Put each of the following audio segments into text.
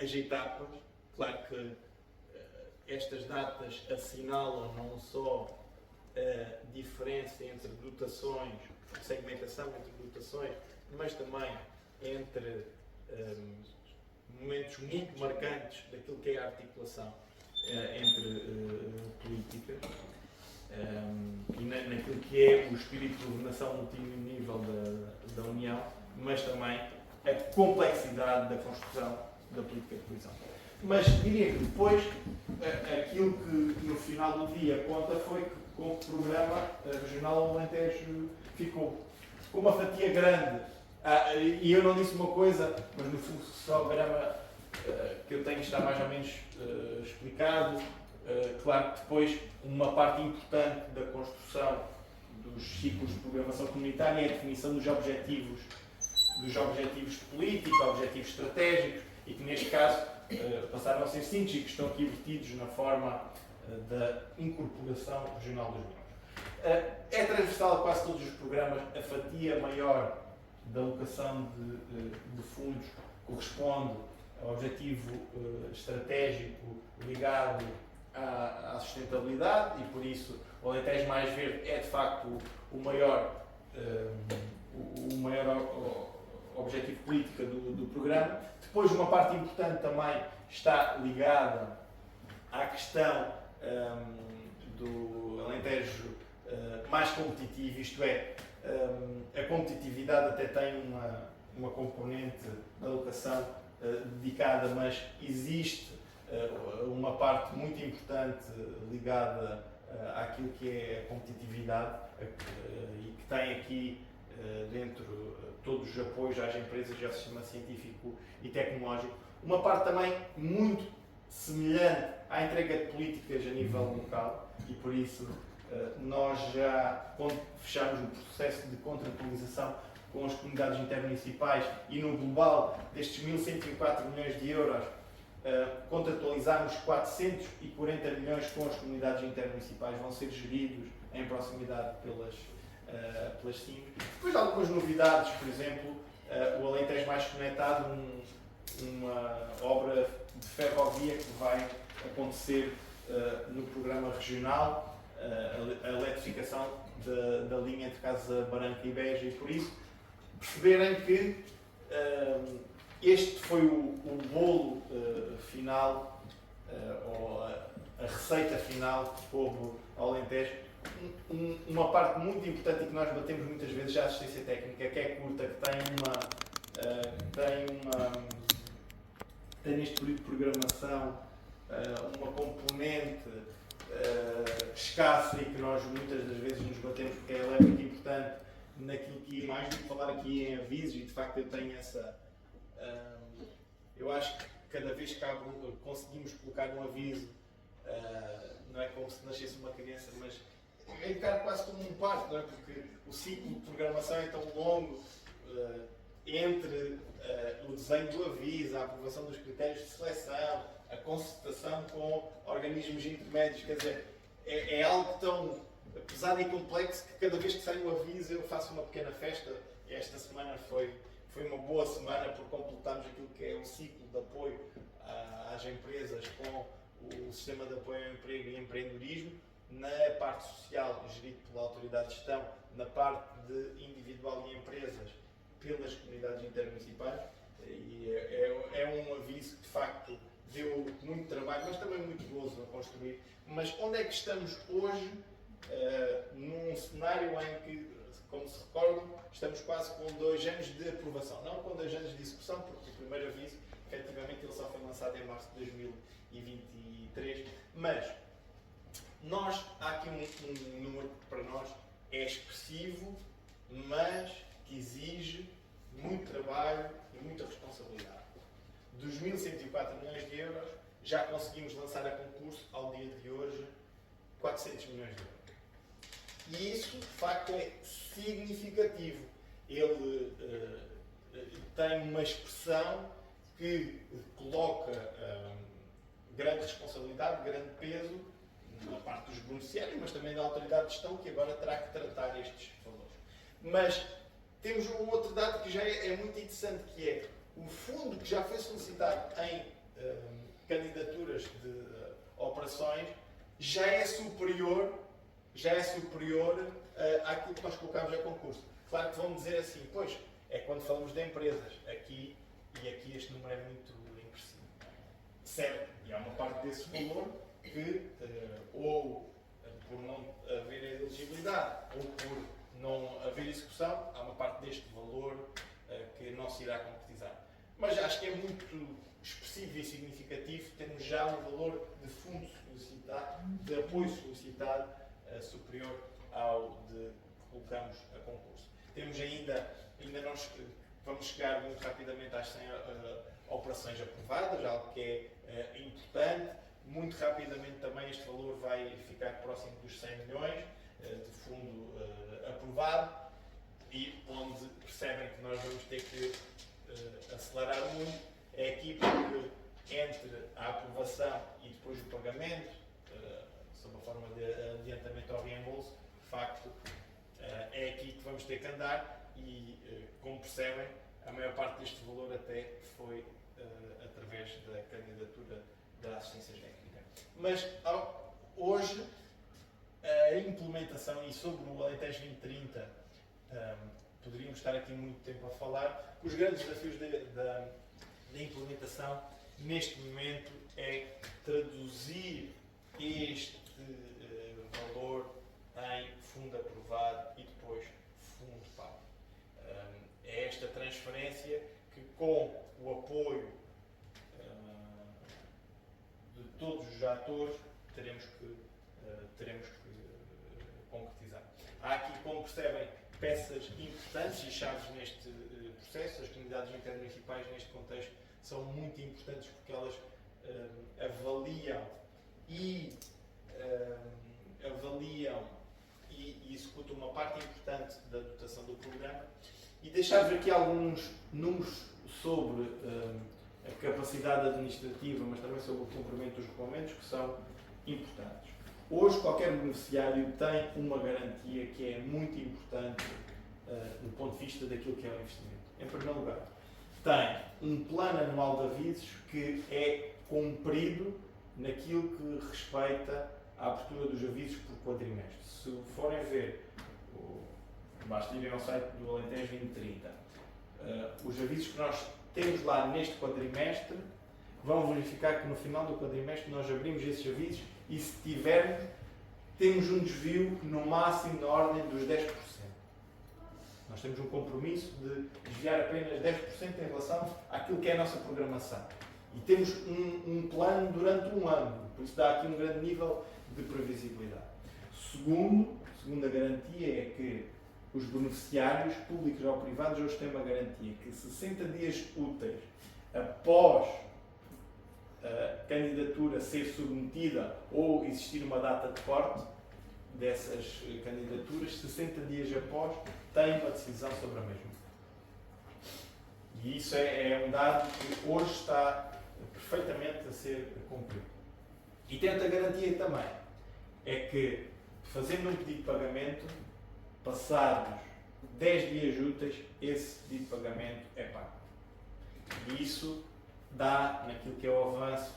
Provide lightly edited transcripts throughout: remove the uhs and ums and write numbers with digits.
as etapas. Claro que estas datas assinalam não só a diferença entre dotações, segmentação entre dotações, mas também entre momentos muito marcantes daquilo que é a articulação entre políticas e naquilo que é o espírito de governação multinível da União, mas também a complexidade da construção da política de coesão. Mas diria que depois aquilo que no final do dia conta foi que com o programa regional o Alentejo ficou com uma fatia grande. E eu não disse uma coisa, mas no fluxograma que eu tenho está mais ou menos explicado. Claro que depois uma parte importante da construção dos ciclos de programação comunitária é a definição dos objetivos de política, objetivos estratégicos, e que neste caso passaram a ser síntese e que estão aqui vertidos na forma da incorporação regional dos melhores. É transversal a quase todos os programas. A fatia maior da alocação de fundos corresponde ao objetivo estratégico ligado à sustentabilidade, e por isso o Alentejo Mais Verde é de facto o maior objetivo político do programa. Depois uma parte importante também está ligada à questão do Alentejo mais competitivo, isto é, a competitividade até tem uma componente da alocação dedicada, mas existe uma parte muito importante ligada àquilo que é a competitividade e que tem aqui dentro todos os apoios às empresas e ao sistema científico e tecnológico. Uma parte também muito semelhante à entrega de políticas a nível local, e por isso nós já fechamos o processo de contratualização com as comunidades intermunicipais e no global destes 1.104 milhões de euros contratualizámos 440 milhões com as comunidades intermunicipais, vão ser geridos em proximidade pelas CIMs. Depois algumas novidades, por exemplo, o Alentejo Mais Conectado, uma obra de ferrovia que vai acontecer no programa regional, a eletrificação da linha entre Casa Branca e Beja, e por isso perceberem que este foi o bolo final, ou a receita final que coube ao Alentejo. Uma parte muito importante e que nós batemos muitas vezes já a assistência técnica, que é curta, que tem neste período de programação uma componente escassa e que nós muitas das vezes nos batemos porque ela é muito importante naquilo que, mais do que falar aqui em avisos, e de facto eu tenho essa... eu acho que cada vez que conseguimos colocar um aviso, não é como se nascesse uma criança, mas é encaro quase como um parto, não é? Porque o ciclo de programação é tão longo entre o desenho do aviso, a aprovação dos critérios de seleção, a consultação com organismos intermédios, quer dizer, é algo tão pesado e complexo que cada vez que sai um aviso eu faço uma pequena festa. Esta semana foi uma boa semana por completarmos aquilo que é o ciclo de apoio às empresas com o sistema de apoio ao emprego e empreendedorismo, na parte social gerido pela autoridade de gestão, na parte de individual e empresas pelas comunidades intermunicipais, e é um aviso que de facto deu muito trabalho, mas também muito gozo a construir. Mas onde é que estamos hoje? Num cenário em que, como se recordam, estamos quase com 2 anos de aprovação, não com 2 anos de execução, porque o primeiro aviso, efetivamente, ele só foi lançado em março de 2023, mas há aqui um número que para nós é expressivo, mas que exige muito trabalho e muita responsabilidade. Dos 1.104 milhões de euros, já conseguimos lançar a concurso, ao dia de hoje, 400 milhões de euros. E isso, de facto, é significativo. Ele tem uma expressão que coloca grande responsabilidade, grande peso na parte dos beneficiários, mas também da autoridade de gestão, que agora terá que tratar estes valores. Mas temos um outro dado que já é muito interessante, que é o fundo que já foi solicitado em candidaturas de operações já é superior àquilo que nós colocámos a concurso. Claro que vão dizer assim, pois, é quando falamos de empresas, aqui este número é muito impressivo. Certo, e há uma parte desse valor que, ou por não haver elegibilidade, ou por não haver execução, há uma parte deste valor que não se irá concretizar. Mas acho que é muito expressivo e significativo termos já um valor de fundo solicitado, de apoio solicitado, superior ao de que colocamos a concurso. Temos ainda nós vamos chegar muito rapidamente às 100 operações aprovadas, algo que é importante. Muito rapidamente também este valor vai ficar próximo dos 100 milhões de fundo aprovado, e onde percebem que nós vamos ter que acelerar muito é aqui, porque entre a aprovação e depois o pagamento, sob a forma de adiantamento ao reembolso, de facto é aqui que vamos ter que andar, e como percebem, a maior parte deste valor até foi através da candidatura da assistência técnica. Mas hoje a implementação, e sobre o Alentejo 2030 poderíamos estar aqui muito tempo a falar, os grandes desafios da implementação neste momento é traduzir este valor em fundo aprovado e depois fundo pago. É esta transferência que, com o apoio de todos os atores, teremos que concretizar. Há aqui, como percebem, peças importantes e chaves neste processo. As comunidades intermunicipais, neste contexto, são muito importantes porque elas avaliam e executam uma parte importante da dotação do programa. E deixar-vos aqui alguns números sobre a capacidade administrativa, mas também sobre o cumprimento dos regulamentos, que são importantes. Hoje, qualquer beneficiário tem uma garantia que é muito importante do ponto de vista daquilo que é o investimento. Em primeiro lugar, tem um plano anual de avisos que é cumprido naquilo que respeita à abertura dos avisos por quadrimestre. Se forem ver, basta irem ao site do Alentejo 2030, os avisos que nós temos lá neste quadrimestre, vão verificar que no final do quadrimestre nós abrimos esses avisos, e se tivermos, temos um desvio no máximo na ordem dos 10%. Nós temos um compromisso de desviar apenas 10% em relação àquilo que é a nossa programação. E temos um plano durante um ano, por isso dá aqui um grande nível de previsibilidade. Segunda garantia é que os beneficiários, públicos ou privados, hoje têm uma garantia que 60 dias úteis após a candidatura ser submetida ou existir uma data de corte dessas candidaturas, 60 dias após, têm uma decisão sobre a mesma. E isso é um dado que hoje está perfeitamente a ser cumprido. E tem outra garantia também, é que, fazendo um pedido de pagamento, passados 10 dias úteis, esse pedido de pagamento é pago. E isso dá naquilo que é o avanço.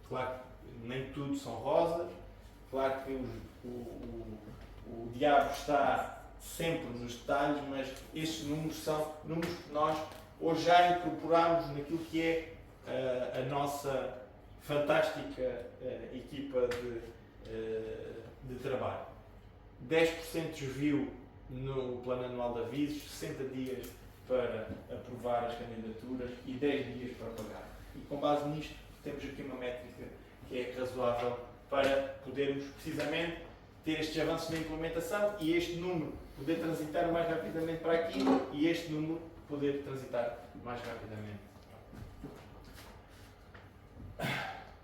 Claro que nem tudo são rosas, claro que o diabo está sempre nos detalhes, mas estes números são números que nós hoje já incorporamos naquilo que é a nossa fantástica equipa de trabalho. 10% desvio no plano anual de avisos, 60 dias para aprovar as candidaturas e 10 dias para pagar. E com base nisto, temos aqui uma métrica que é razoável para podermos precisamente ter estes avanços na implementação e este número poder transitar mais rapidamente para aqui e este número poder transitar mais rapidamente.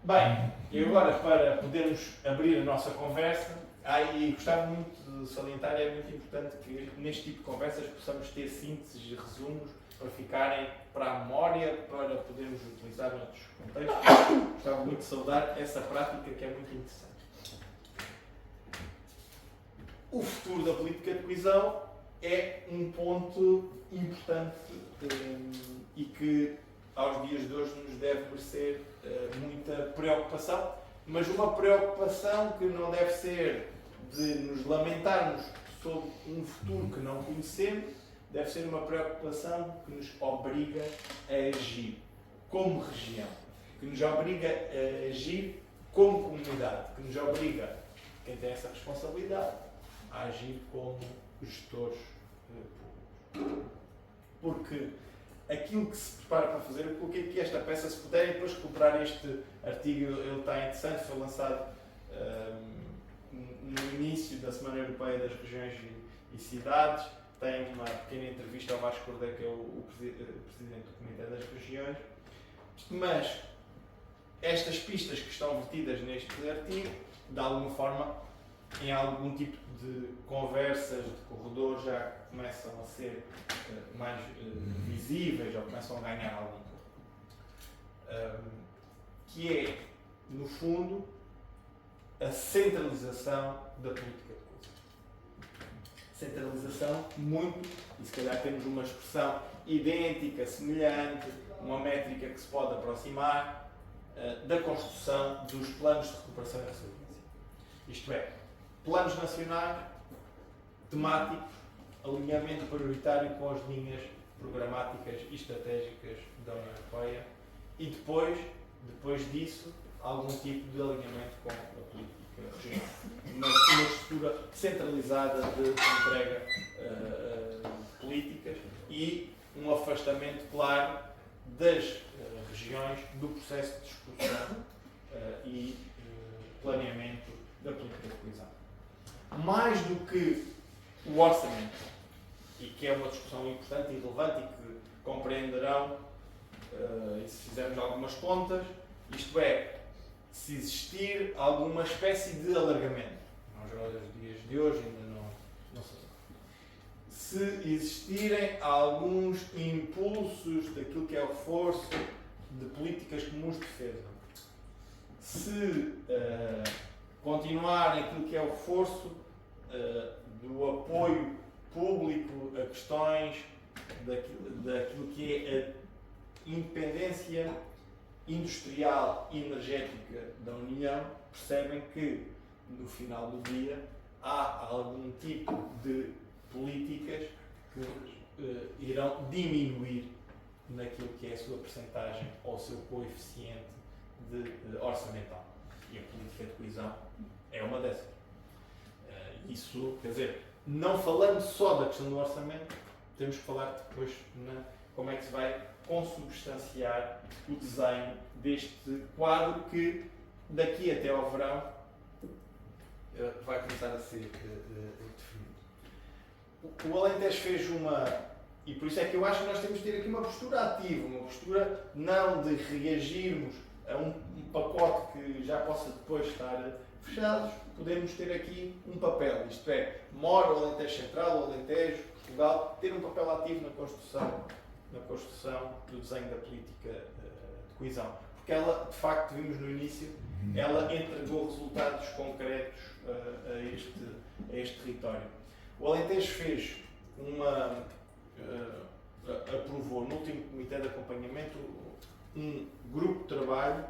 Bem, e agora, para podermos abrir a nossa conversa, e gostava muito de salientar, é muito importante que neste tipo de conversas possamos ter sínteses e resumos para ficarem para a memória, para podermos utilizar noutros contextos. Gostava muito de saudar essa prática que é muito interessante. O futuro da política de coesão é um ponto importante e que aos dias de hoje nos deve merecer muita preocupação, mas uma preocupação que não deve ser de nos lamentarmos sobre um futuro que não conhecemos, deve ser uma preocupação que nos obriga a agir como região, que nos obriga a agir como comunidade, que nos obriga, quem tem essa responsabilidade, a agir como gestores públicos. Porque aquilo que se prepara para fazer, eu coloquei aqui esta peça, se puderem depois recuperar este artigo, ele está interessante, foi lançado no início da Semana Europeia das Regiões e Cidades, tem uma pequena entrevista ao Vasco Cordeiro, que é o presidente do Comitê das Regiões, mas estas pistas que estão vertidas neste artigo, de alguma forma, em algum tipo de conversas, de corredor, já começam a ser mais visíveis, ou começam a ganhar algum corpo. Que é, no fundo, a centralização da política de coesão. Centralização muito, e se calhar temos uma expressão idêntica, semelhante, uma métrica que se pode aproximar, da construção dos planos de recuperação e resiliência. Isto é, planos nacionais, temáticos, alinhamento prioritário com as linhas programáticas e estratégicas da União Europeia e depois disso, algum tipo de alinhamento com a política regional. Uma estrutura centralizada de entrega de políticas e um afastamento claro das regiões do processo de discussão e planeamento da política de coesão. Mais do que o orçamento, e que é uma discussão importante e relevante e que compreenderão, e se fizermos algumas contas, isto é, se existir alguma espécie de alargamento, nos dias de hoje ainda não sei, se existirem alguns impulsos daquilo que é o reforço de políticas comuns de defesa, se continuar aquilo que é o reforço do apoio público a questões daquilo que é a independência industrial e energética da União, percebem que no final do dia há algum tipo de políticas que irão diminuir naquilo que é a sua percentagem ou o seu coeficiente orçamental. E a política de coesão é uma dessas. Isso, quer dizer, não falando só da questão do orçamento, temos que falar depois como é que se vai consubstanciar o desenho deste quadro que daqui até ao verão vai começar a ser definido. O Alentejo fez e por isso é que eu acho que nós temos de ter aqui uma postura ativa, uma postura não de reagirmos a um pacote que já possa depois estar fechados, podemos ter aqui um papel, isto é, Mora, o Alentejo Central, o Alentejo, Portugal, ter um papel ativo na construção do desenho da política de coesão. Porque ela, de facto, vimos no início, ela entregou resultados concretos a este território. O Alentejo fez aprovou no último comitê de acompanhamento um grupo de trabalho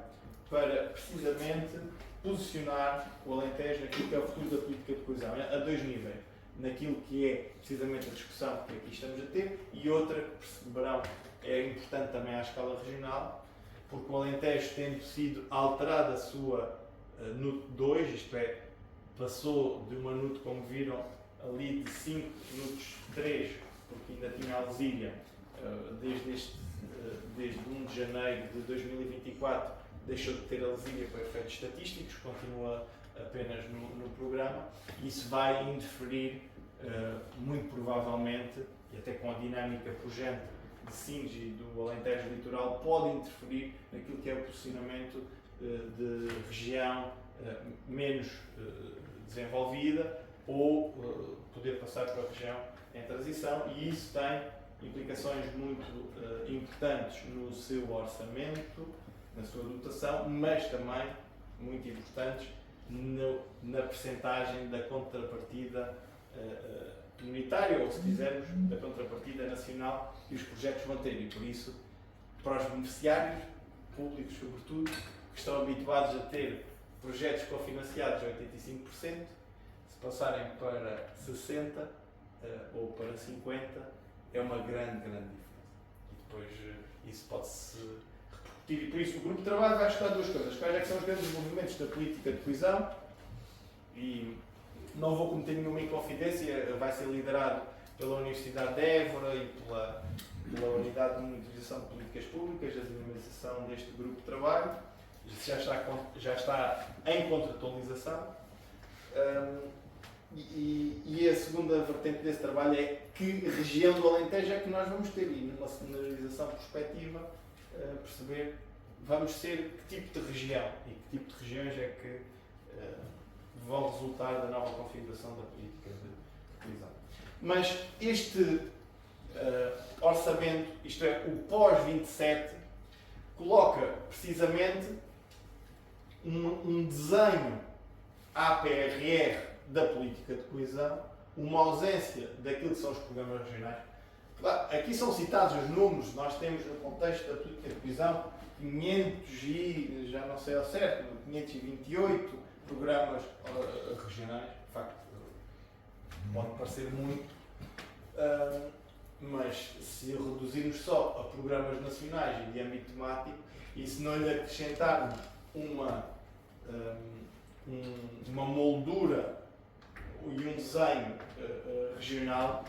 para precisamente posicionar o Alentejo naquilo que é o futuro da política de coesão, a dois níveis. Naquilo que é precisamente a discussão que aqui estamos a ter e outra que perceberão é importante também à escala regional, porque o Alentejo, tendo sido alterada a sua NUT 2, isto é, passou de uma NUT, como viram ali, de 5 NUTs 3, porque ainda tinha a Alzíria, desde 1 de janeiro de 2024, deixou de ter a Alzíria para efeitos estatísticos, continua apenas no programa. Isso vai interferir, muito provavelmente, e até com a dinâmica pujante de Sines e do Alentejo Litoral, pode interferir naquilo que é o posicionamento de região menos desenvolvida ou poder passar para a região em transição, e isso tem implicações muito importantes no seu orçamento, na sua dotação, mas também muito importantes na percentagem da contrapartida comunitária, ou se quisermos, da contrapartida nacional que os projetos vão ter, e por isso para os beneficiários públicos, sobretudo, que estão habituados a ter projetos cofinanciados a 85%, se passarem para 60% ou para 50%, é uma grande diferença. E depois isso pode-se repercutir. E por isso o grupo de trabalho vai estudar duas coisas. Quais é que são os grandes movimentos da política de coesão? E não vou cometer nenhuma inconfidência, vai ser liderado pela Universidade de Évora e pela Unidade de Monitorização de Políticas Públicas, a dinamização deste grupo de trabalho. Já está em contratualização. E a segunda vertente desse trabalho é que região do Alentejo é que nós vamos ter, e numa cenarização prospectiva perceber vamos ser que tipo de região e que tipo de regiões é que vão resultar da nova configuração da política de coesão. Mas este orçamento, isto é, o pós-27, coloca precisamente um desenho APRR da política de coesão, uma ausência daquilo que são os programas regionais. Claro, aqui são citados os números, nós temos no contexto da política de coesão 500 e, já não sei ao certo, 528 programas regionais, de facto pode parecer muito, mas se reduzirmos só a programas nacionais e de âmbito temático, e se não lhe acrescentarmos uma moldura e um desenho regional,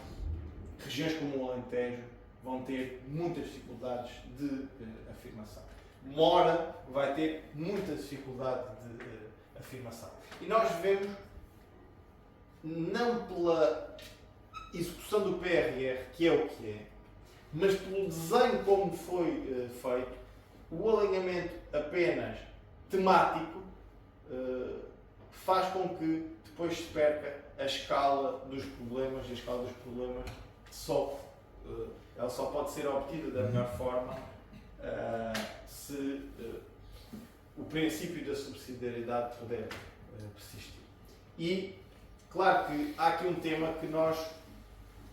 regiões como o Alentejo vão ter muitas dificuldades de afirmação. Mora vai ter muita dificuldade de afirmação. E nós vemos, não pela execução do PRR, que é o que é, mas pelo desenho como foi feito, o alinhamento apenas temático faz com que depois se perca a escala dos problemas, e a escala dos problemas ela só pode ser obtida da melhor forma se o princípio da subsidiariedade puder persistir. E, claro que há aqui um tema que nós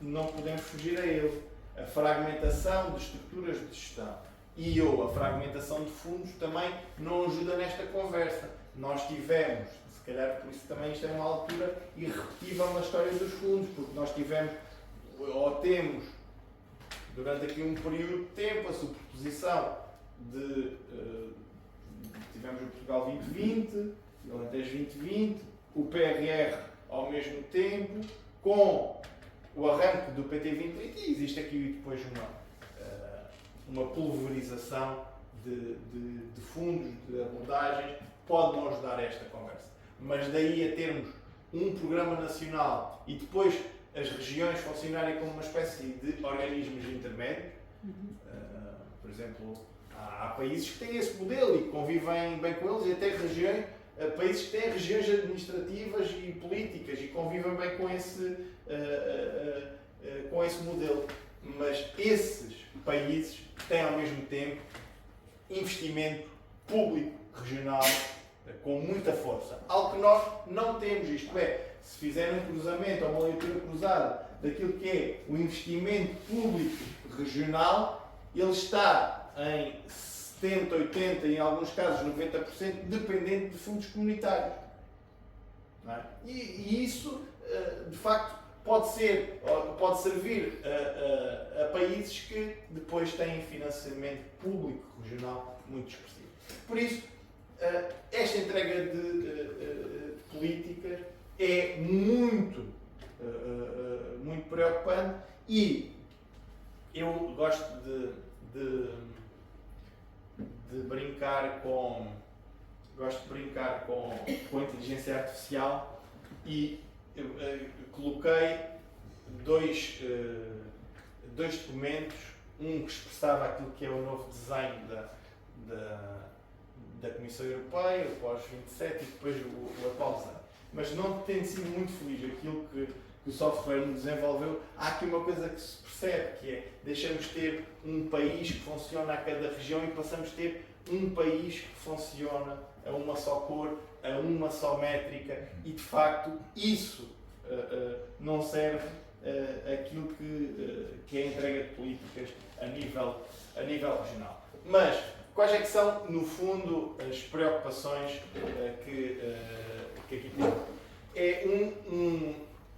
não podemos fugir a ele, a fragmentação de estruturas de gestão ou a fragmentação de fundos também não ajuda nesta conversa. Nós tivemos, se calhar por isso também isto é uma altura irrepetível na história dos fundos, porque nós tivemos, ou temos, durante aqui um período de tempo, a superposição tivemos o Portugal 2020, o Alentejo 2020, o PRR ao mesmo tempo, com o arranque do PT 2030, e existe aqui depois uma pulverização de fundos, de abordagens, pode não ajudar a esta conversa. Mas daí a termos um programa nacional e depois as regiões funcionarem como uma espécie de organismos intermédios, por exemplo, há países que têm esse modelo e que convivem bem com eles, e até países que têm regiões administrativas e políticas e convivem bem com esse modelo. Mas esses países têm ao mesmo tempo investimento público regional com muita força. Algo que nós não temos, isto é, se fizerem um cruzamento ou uma leitura cruzada daquilo que é o investimento público regional, ele está em 70%, 80% e em alguns casos 90% dependente de fundos comunitários. Não é? E isso, de facto, pode servir a países que depois têm financiamento público regional muito expressivo. Por isso, esta entrega de políticas é muito preocupante, e eu gosto de brincar com a inteligência artificial, e coloquei dois documentos, um que expressava aquilo que é o novo desenho da Comissão Europeia, o pós-27, e depois o atual desenho. Mas não tenho sido muito feliz aquilo que o software nos desenvolveu. Há aqui uma coisa que se percebe, que é, deixamos de ter um país que funciona a cada região e passamos a ter um país que funciona a uma só cor, a uma só métrica, e de facto isso não serve aquilo que é a entrega de políticas a nível regional. Mas, quais é que são, no fundo, as preocupações que aqui temos? É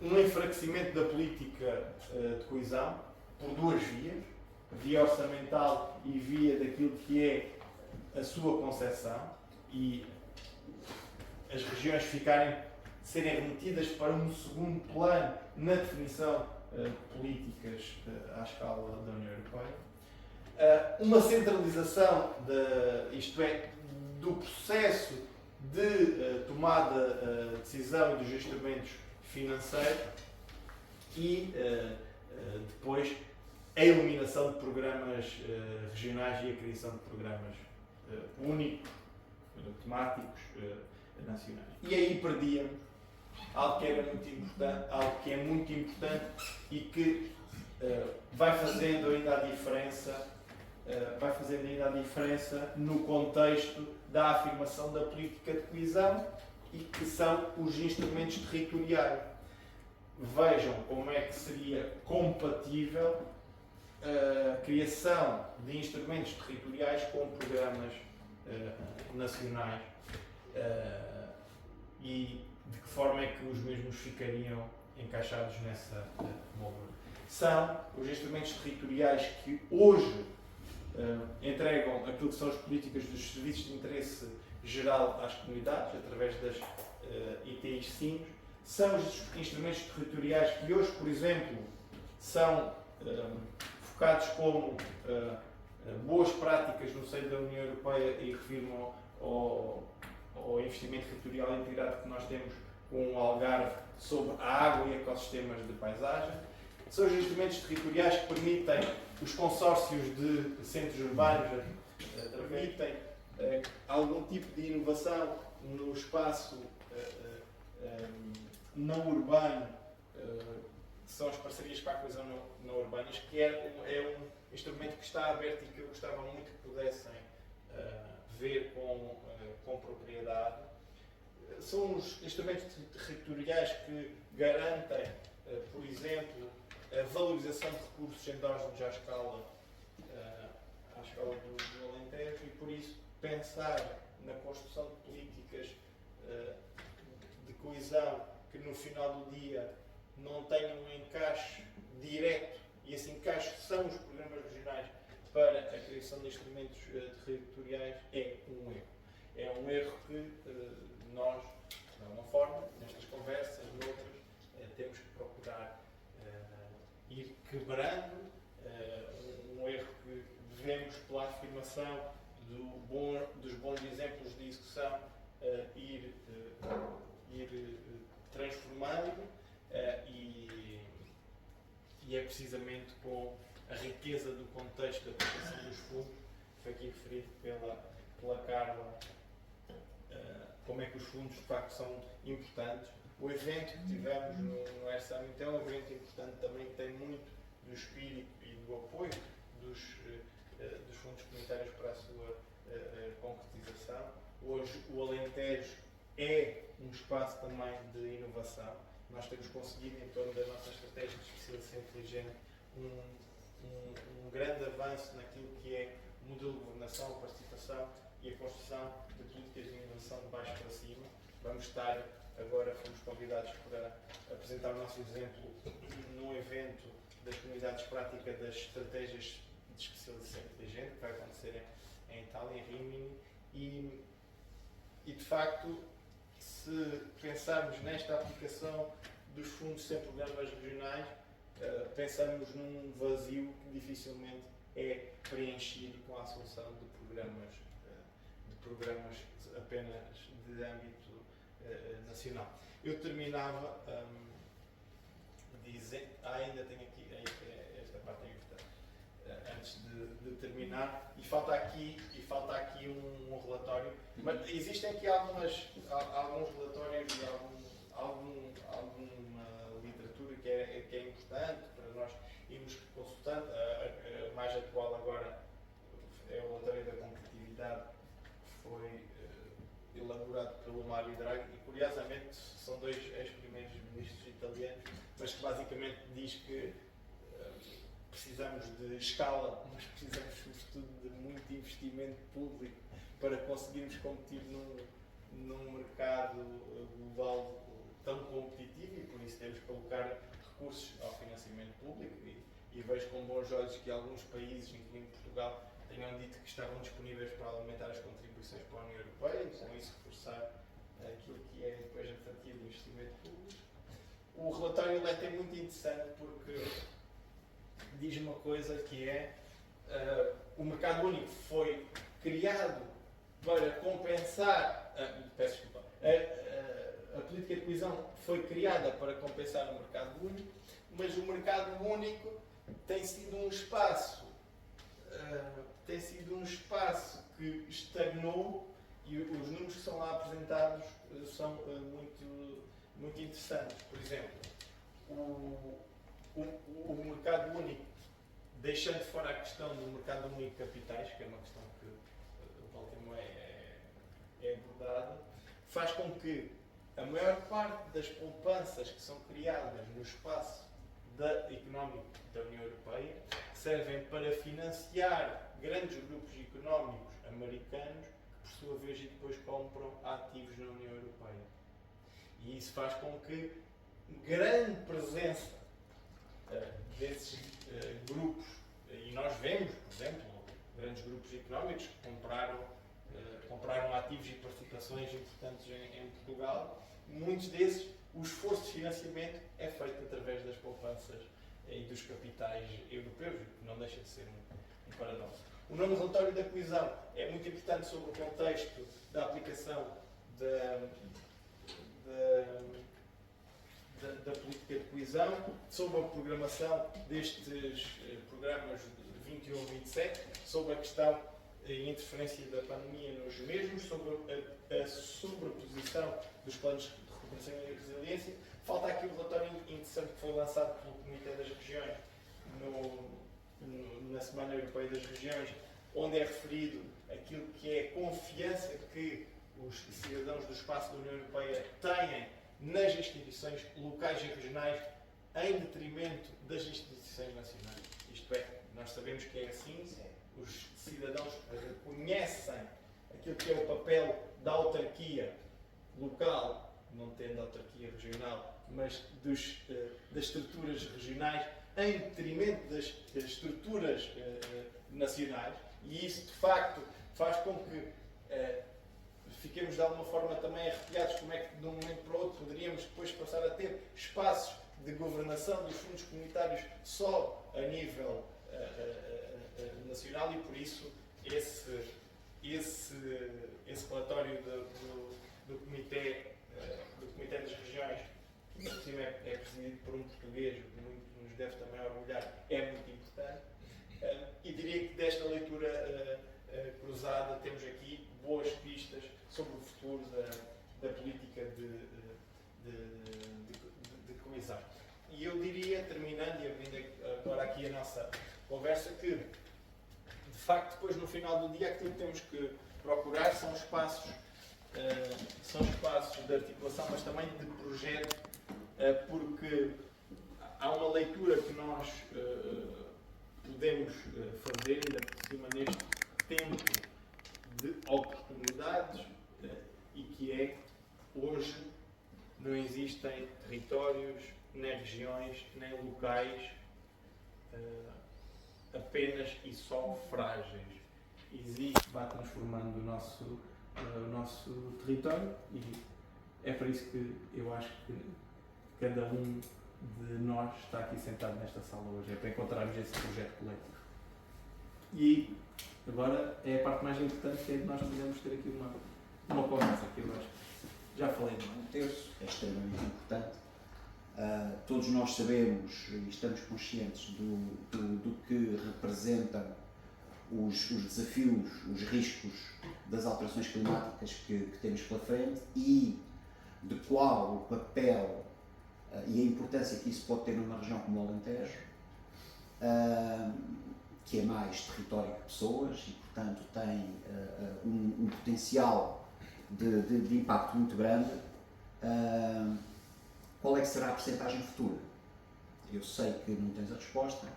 um enfraquecimento da política de coesão por duas vias, via orçamental e via daquilo que é a sua concepção, e as regiões serem remetidas para um segundo plano na definição de políticas à escala da União Europeia. Uma centralização, isto é, do processo de tomada de decisão e dos instrumentos financeiros, e depois a eliminação de programas regionais e a criação de programas únicos, temáticos, nacionais. E aí perdíamos algo que era muito importante, algo que é muito importante e que vai fazendo ainda a diferença no contexto da afirmação da política de coesão, e que são os instrumentos territoriais. Vejam como é que seria compatível a criação de instrumentos territoriais com programas nacionais, e de que forma é que os mesmos ficariam encaixados nessa moldura. São os instrumentos territoriais que hoje entregam aquilo que são as políticas dos serviços de interesse geral às comunidades, através das ITIs SIMs. São os instrumentos territoriais que hoje, por exemplo, são focados como boas práticas no seio da União Europeia, e refiro-me ao investimento territorial integrado que nós temos com o Algarve sobre a água e ecossistemas de paisagem. São os instrumentos territoriais que permitem os consórcios de centros urbanos, permitem algum tipo de inovação no espaço não urbano, que são as parcerias para a coesão não urbanas, que é um instrumento que está aberto e que eu gostava muito que pudessem ver com propriedade. São os instrumentos territoriais que garantem, por exemplo, a valorização de recursos endógenos à escala do Alentejo, e por isso pensar na construção de políticas de coesão que no final do dia não tenham um encaixe direto, e esse encaixe são os programas regionais para a criação de instrumentos territoriais, é um erro. É um erro que nós, de alguma forma, nestas conversas, noutras, temos que procurar ir quebrando, um erro que devemos, pela afirmação dos bons exemplos de execução, ir transformando, e é precisamente com a riqueza do contexto da aplicação dos fundos, que foi aqui referido pela Carla, como é que os fundos de facto são importantes. O evento que tivemos no Air Summit é um evento importante também, que tem muito do espírito e do apoio dos fundos comunitários para a sua concretização. Hoje o Alentejo é um espaço também de inovação. Nós temos conseguido, em torno da nossa estratégia de especialização inteligente, um grande avanço naquilo que é o modelo de governação, a participação e a construção de políticas de inovação de baixo para cima. Vamos estar agora, fomos convidados para apresentar o nosso exemplo num evento das comunidades práticas das estratégias de especialização inteligente, que vai acontecer em Itália, em Rimini, e de facto, se pensarmos nesta aplicação dos fundos sem programas regionais, pensamos num vazio que dificilmente é preenchido com a solução de programas apenas de âmbito nacional. Eu terminava dizendo, ainda tenho aqui esta parte importante, antes de terminar, e falta aqui um relatório, mas existem aqui alguns relatórios e alguma literatura que é importante para nós irmos consultando. A mais atual agora é o relatório da competitividade, que foi elaborado pelo Mario Draghi, e curiosamente são dois ex-primeiros ministros italianos, mas que basicamente diz que precisamos de escala, mas precisamos sobretudo de muito investimento público para conseguirmos competir num mercado global tão competitivo, e por isso temos que colocar recursos ao financiamento público, e vejo com bons olhos que alguns países, incluindo Portugal, tenham dito que estavam disponíveis para aumentar as contribuições para a União Europeia e com isso reforçar aquilo que é depois a fatia de investimento público. O relatório LET é muito interessante porque diz uma coisa que é o mercado único foi criado para compensar, peço desculpa, a política de coesão foi criada para compensar o mercado único, mas o mercado único tem sido um espaço que estagnou, e os números que são lá apresentados são muito interessantes. Por exemplo, o mercado único, deixando fora a questão do mercado único de capitais, que é uma questão que volta é abordada, faz com que a maior parte das poupanças que são criadas no espaço económico da União Europeia servem para financiar grandes grupos económicos americanos que, por sua vez, e depois compram ativos na União Europeia. E isso faz com que grande presença desses grupos, e nós vemos, por exemplo, grandes grupos económicos que compraram ativos e participações importantes em Portugal. Muitos desses, o esforço de financiamento é feito através das poupanças e dos capitais europeus, que não deixa de ser um paradoxo. O nono relatório da coesão é muito importante sobre o contexto da aplicação da política de coesão, sobre a programação destes programas 21 e 27, sobre a questão e interferência da pandemia nos mesmos, sobre a sobreposição dos planos de recuperação e resiliência. Falta aqui um relatório interessante que foi lançado pelo Comitê das Regiões na Semana Europeia das Regiões, onde é referido aquilo que é a confiança que os cidadãos do espaço da União Europeia têm nas instituições locais e regionais em detrimento das instituições nacionais. Isto é, nós sabemos que é assim, os cidadãos reconhecem aquilo que é o papel da autarquia local, não tendo autarquia regional, mas das estruturas regionais em detrimento das estruturas nacionais, e isso de facto faz com que fiquemos de alguma forma também arrepiados como é que de um momento para o outro poderíamos depois passar a ter espaços de governação dos fundos comunitários só a nível nacional, e por isso esse relatório do Comitê das Regiões, que por cima é presidido por um português, que nos deve também orgulhar, é muito importante. E diria que desta leitura cruzada temos aqui boas pistas sobre o futuro da política de coesão. E eu diria, terminando e abrindo agora aqui a nossa conversa, que de facto depois no final do dia aquilo que temos que procurar são espaços de articulação, mas também de projeto, porque há uma leitura que nós podemos fazer, ainda por cima neste tempo de oportunidades, e que é, hoje não existem territórios, nem regiões, nem locais apenas e só frágeis. Existe, vai transformando o nosso território, e é por isso que eu acho que cada um de nós está aqui sentado nesta sala hoje, é para encontrarmos esse projeto coletivo. E agora é a parte mais importante, que é de nós podermos ter aqui uma conversa, que eu acho que já falei. Um terço é extremamente importante. Todos nós sabemos e estamos conscientes do que representam os desafios, os riscos das alterações climáticas que temos pela frente, e de qual o papel e a importância que isso pode ter numa região como o Alentejo, que é mais território que pessoas e, portanto, tem um potencial de impacto muito grande. Qual é que será a percentagem futura? Eu sei que não tens a resposta,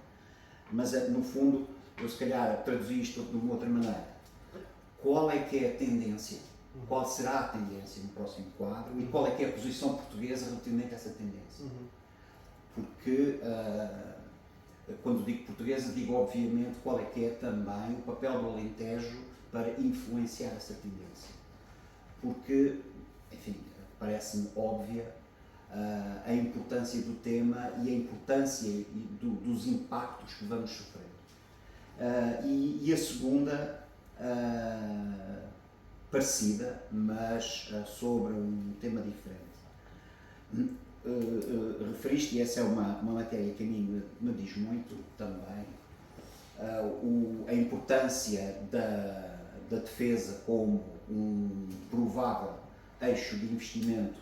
mas no fundo, eu se calhar traduzi isto de uma outra maneira. Qual é que é a tendência? Qual será a tendência no próximo quadro e qual é que é a posição portuguesa relativamente a essa tendência? Porque, quando digo portuguesa, digo obviamente qual é que é também o papel do Alentejo para influenciar essa tendência. Porque, enfim, parece-me óbvia a importância do tema e a importância dos impactos que vamos sofrer. E a segunda, parecida, mas sobre um tema diferente. Referiste, e essa é uma matéria que a mim me diz muito também, a importância da defesa como um provável eixo de investimento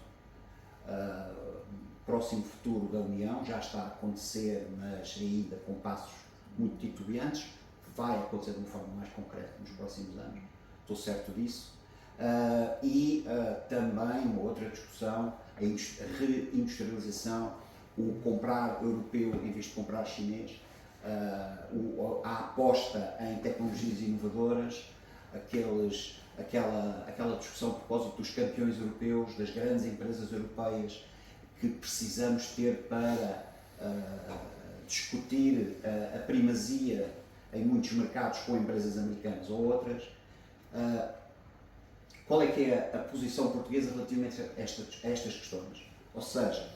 próximo futuro da União. Já está a acontecer, mas ainda com passos muito titubeantes, vai acontecer de uma forma mais concreta nos próximos anos, estou certo disso. Também uma outra discussão, a reindustrialização, o comprar europeu em vez de comprar chinês, a aposta em tecnologias inovadoras, aquela discussão a propósito dos campeões europeus, das grandes empresas europeias que precisamos ter para discutir a primazia em muitos mercados com empresas americanas ou outras. Qual é que é a posição portuguesa relativamente a estas questões? Ou seja,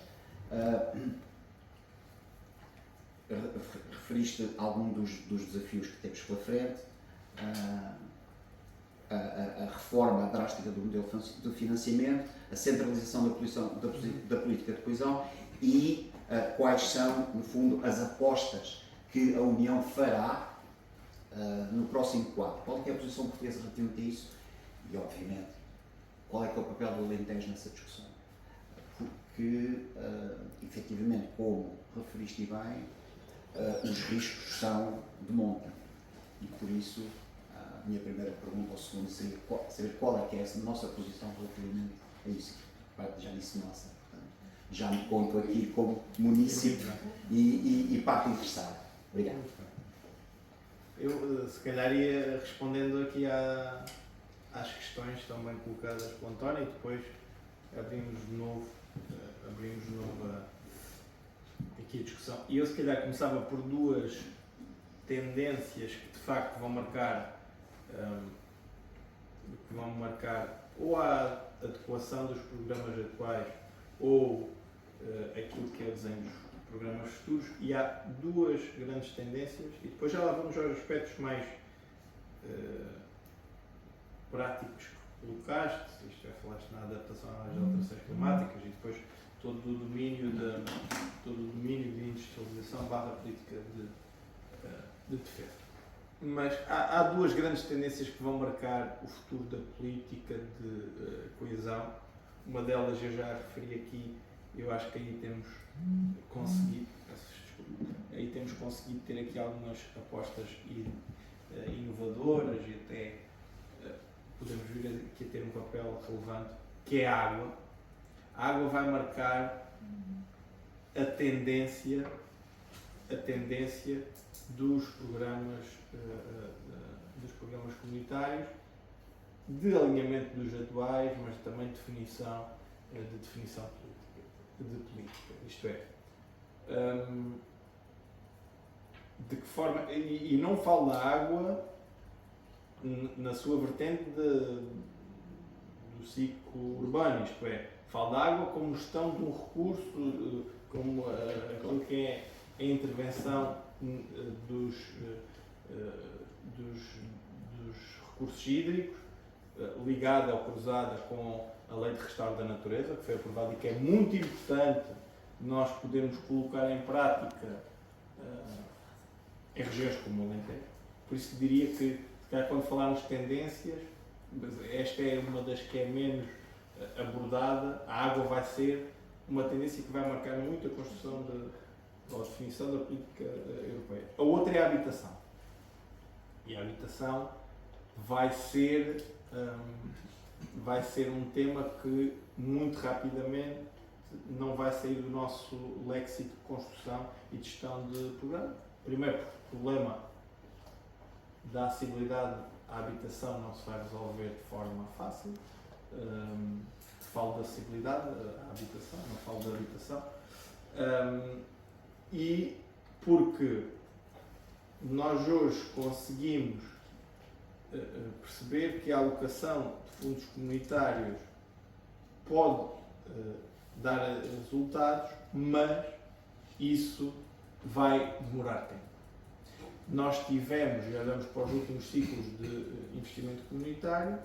referiste a algum dos desafios que temos pela frente, a reforma drástica do modelo de financiamento, a centralização da política de coesão e quais são, no fundo, as apostas que a União fará no próximo quadro. Qual é que é a posição portuguesa relativamente a isso? E, obviamente, qual é que é o papel do Alentejo nessa discussão? Porque, efetivamente, como referiste bem, os riscos são de monta. E, por isso, a minha primeira pergunta, ou segunda, seria saber qual é que é a nossa posição relativamente a isso. Já disse nossa, portanto, já me conto aqui como município e parte interessada. Obrigado. Eu, se calhar, ia respondendo aqui às questões também colocadas pelo António e depois abrimos de novo aqui a discussão. E eu, se calhar, começava por duas tendências que de facto vão marcar ou a adequação dos programas atuais ou aquilo que é o desenho dos programas futuros, e há duas grandes tendências, e depois já lá vamos aos aspectos mais práticos que colocaste, isto é, falaste na adaptação às alterações climáticas e depois todo o domínio de industrialização / política de defesa. Mas há duas grandes tendências que vão marcar o futuro da política de coesão. Uma delas eu já referi aqui, eu acho que aí temos conseguido ter aqui algumas apostas inovadoras e até podemos vir aqui a ter um papel relevante, que é a água. A água vai marcar a tendência dos programas comunitários, de alinhamento dos atuais, mas também de definição política. Isto é, de que forma, e não falo da água na sua vertente do ciclo urbano, isto é, falo da água como gestão de um recurso, como aquilo que é a intervenção dos recursos hídricos, ligada ou cruzada com a Lei de Restauro da Natureza, que foi aprovada e que é muito importante nós podermos colocar em prática em regiões como o Alentejo. Por isso diria que, quando falarmos de tendências, esta é uma das que é menos abordada. A água vai ser uma tendência que vai marcar muito a construção ou a definição da política europeia. A outra é a habitação. E a habitação vai ser um tema que muito rapidamente não vai sair do nosso léxico de construção e de gestão de programa. Primeiro, porque o problema da acessibilidade à habitação não se vai resolver de forma fácil. Falo da acessibilidade à habitação, não falo da habitação. E porque nós hoje conseguimos perceber que a alocação de fundos comunitários pode dar resultados, mas isso vai demorar tempo. Nós tivemos, e olhamos para os últimos ciclos de investimento comunitário,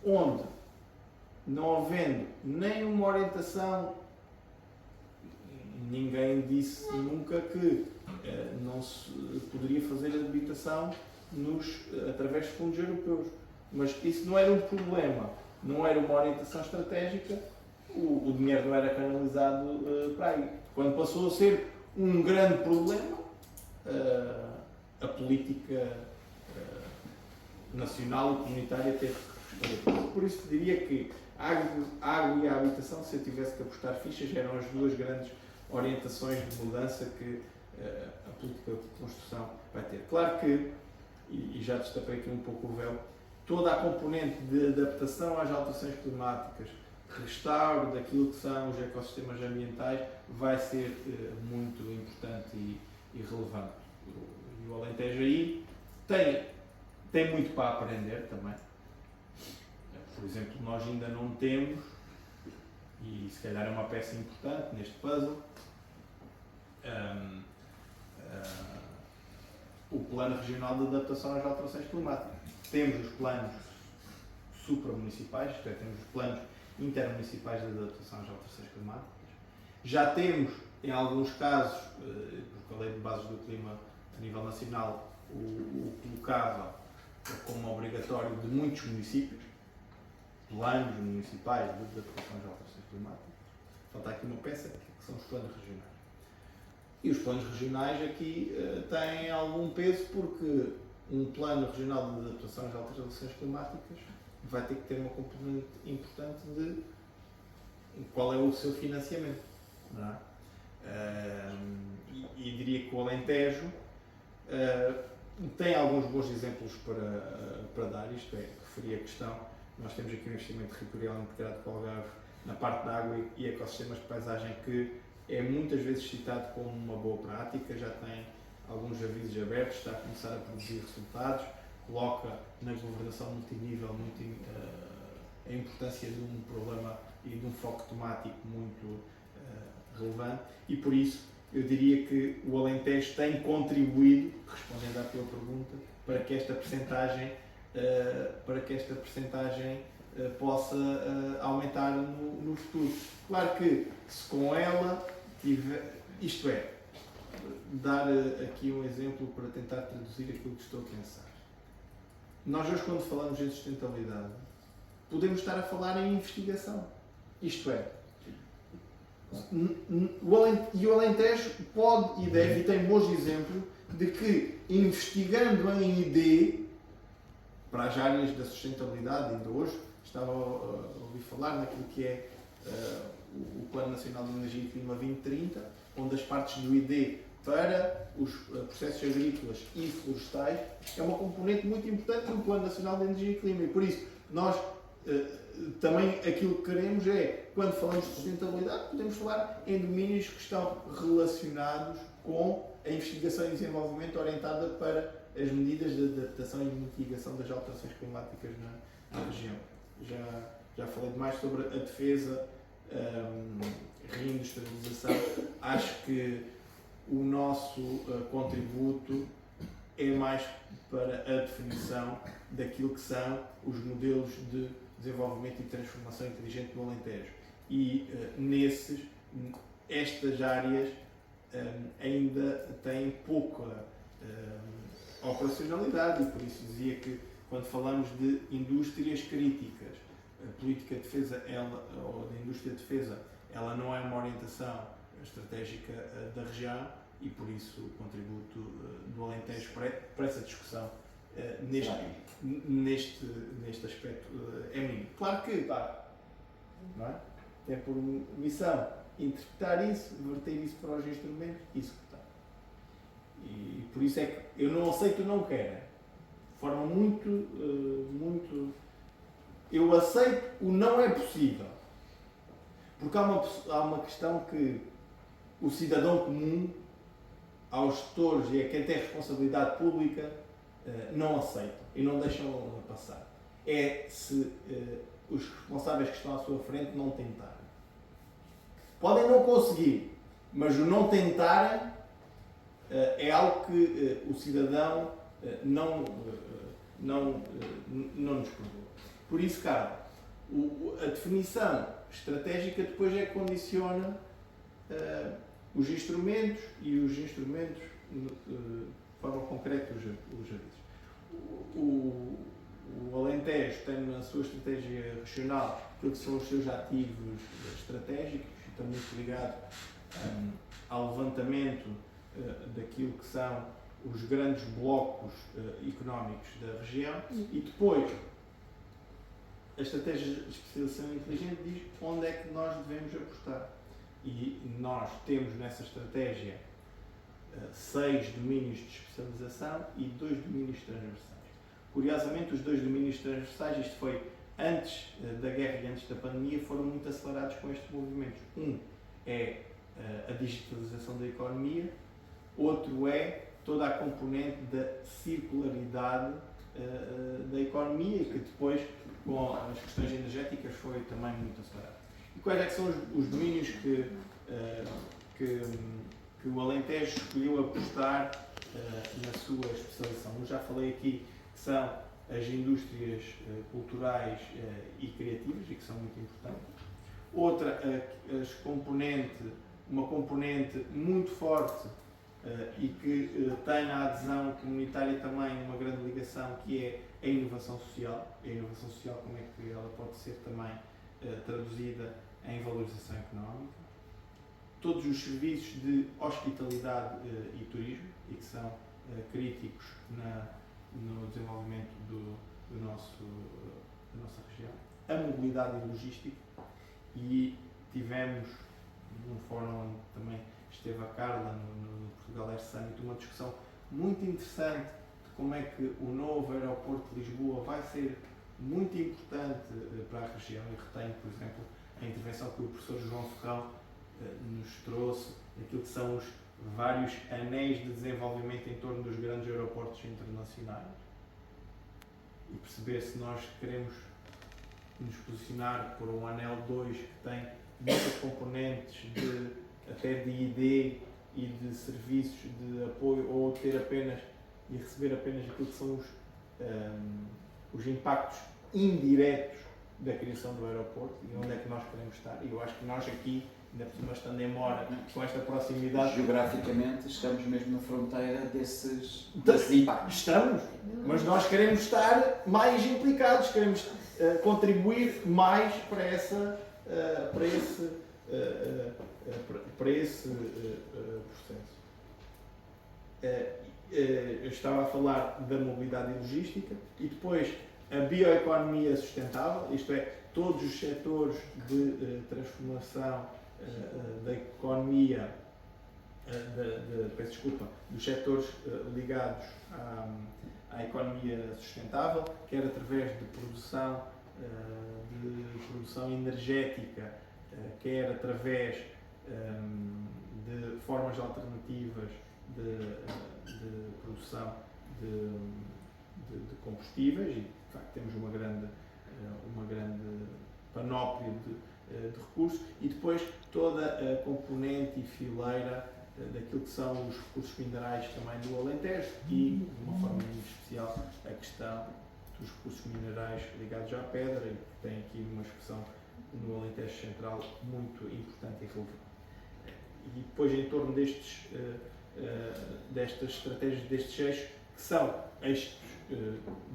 onde, não havendo nenhuma orientação, ninguém disse nunca que não se poderia fazer habitação através de fundos europeus. Mas isso não era um problema, não era uma orientação estratégica, o dinheiro não era canalizado para aí. Quando passou a ser um grande problema, a política nacional e comunitária teve que responder. Por isso diria que a água e a habitação, se eu tivesse que apostar fichas, eram as duas grandes orientações de mudança que a política de construção vai ter. Claro que, e já destapei aqui um pouco o véu, toda a componente de adaptação às alterações climáticas, restauro daquilo que são os ecossistemas ambientais, vai ser muito importante e relevante. E o Alentejo aí tem muito para aprender também. Por exemplo, nós ainda não temos, e se calhar é uma peça importante neste puzzle, o Plano Regional de Adaptação às Alterações Climáticas. Temos os planos supramunicipais, isto é, temos os planos intermunicipais de adaptação às alterações climáticas. Já temos, em alguns casos, porque a Lei de Bases do Clima a nível nacional o colocava como obrigatório de muitos municípios, planos municipais de adaptação às alterações climáticas. Falta aqui uma peça que são os planos regionais. E os planos regionais aqui têm algum peso porque um plano regional de adaptação às alterações climáticas vai ter que ter uma componente importante de qual é o seu financiamento. Não é? E diria que o Alentejo tem alguns bons exemplos para dar, isto é, referir a questão. Nós temos aqui um investimento territorial integrado com o Algarve na parte da água e ecossistemas de paisagem que é muitas vezes citado como uma boa prática, já tem alguns avisos abertos, está a começar a produzir resultados, coloca na governação multinível a importância de um problema e de um foco temático muito relevante e por isso eu diria que o Alentejo tem contribuído, respondendo à tua pergunta, para que esta percentagem possa aumentar no futuro. Claro que se com ela tiver, isto é, dar aqui um exemplo para tentar traduzir aquilo que estou a pensar. Nós hoje quando falamos em sustentabilidade, podemos estar a falar em investigação. Isto é, o Alentejo pode e deve e tem bons exemplos de que investigando em ID para as áreas da sustentabilidade, ainda hoje estava a ouvir falar naquilo que é o Plano Nacional de Energia e Clima 2030, onde as partes do ID para os processos agrícolas e florestais é uma componente muito importante no Plano Nacional de Energia e Clima e por isso nós também aquilo que queremos é, quando falamos de sustentabilidade, podemos falar em domínios que estão relacionados com a investigação e desenvolvimento orientada para as medidas de adaptação e mitigação das alterações climáticas na região. Já falei demais sobre a defesa, reindustrialização. Acho que o nosso contributo é mais para a definição daquilo que são os modelos de desenvolvimento e transformação inteligente do Alentejo. E estas áreas ainda têm pouca operacionalidade e por isso dizia que quando falamos de indústrias críticas, a política de defesa ou da indústria de defesa, ela não é uma orientação estratégica da região e por isso o contributo do Alentejo para essa discussão neste aspecto é mínimo. Claro que não é? Tem por missão interpretar isso, verter isso para os instrumentos e executar. E por isso é que eu não aceito o não quero. De forma muito. Eu aceito o não é possível. Porque há uma questão que o cidadão comum, aos gestores e a quem tem responsabilidade pública, não aceitam e não deixam passar. É se os responsáveis que estão à sua frente não tentarem. Podem não conseguir, mas o não tentarem é algo que o cidadão não nos perdoa. Por isso, cara, a definição estratégica depois é que condiciona os instrumentos e os instrumentos de forma concreta os avisos. O Alentejo tem na sua estratégia regional aquilo que são os seus ativos estratégicos e está muito ligado ao levantamento daquilo que são os grandes blocos económicos da região e depois a estratégia de especialização inteligente diz onde é que nós devemos apostar. E nós temos nessa estratégia 6 domínios de especialização e 2 domínios transversais. Curiosamente, os 2 domínios transversais, isto foi antes da guerra e antes da pandemia, foram muito acelerados com estes movimentos. Um é a digitalização da economia, outro é toda a componente da circularidade da economia, que depois, com as questões energéticas, foi também muito acelerado. E quais é que são os domínios que o Alentejo escolheu apostar na sua especialização? Eu já falei aqui que são as indústrias culturais e criativas, e que são muito importantes. Outra, uma componente muito forte e que tem na adesão comunitária também uma grande ligação, que é a inovação social. A inovação social, como é que ela pode ser também traduzida em valorização económica. Todos os serviços de hospitalidade e turismo, e que são críticos no desenvolvimento da nossa região. A mobilidade e logística, e tivemos, num fórum onde também esteve a Carla, no Portugal Air Summit, uma discussão muito interessante de como é que o novo aeroporto de Lisboa vai ser muito importante para a região. Eu retenho, por exemplo, a intervenção que o professor João Ferrão nos trouxe, daquilo que são os vários anéis de desenvolvimento em torno dos grandes aeroportos internacionais, e perceber se nós queremos nos posicionar por um anel 2 que tem muitas componentes até de ID e de serviços de apoio, ou ter apenas e receber apenas aquilo que são os impactos indiretos da criação do aeroporto e onde é que nós queremos estar. E eu acho que nós aqui, ainda por cima estando em Mora, com esta proximidade... Geograficamente estamos mesmo na fronteira desses impactos. Estamos, mas nós queremos estar mais implicados, queremos contribuir mais para esse processo. Eu estava a falar da mobilidade e logística e depois a bioeconomia sustentável, isto é, todos os setores de transformação da economia, dos setores ligados à economia sustentável, quer através de produção energética, quer através de formas alternativas de produção de combustíveis, e de facto temos uma grande panóplia de recursos, e depois toda a componente e fileira daquilo que são os recursos minerais também do Alentejo e, de uma forma muito especial, a questão dos recursos minerais ligados à pedra, e que tem aqui uma expressão no Alentejo Central muito importante e relevante. E depois, em torno destas estratégias, destes eixos, que são eixos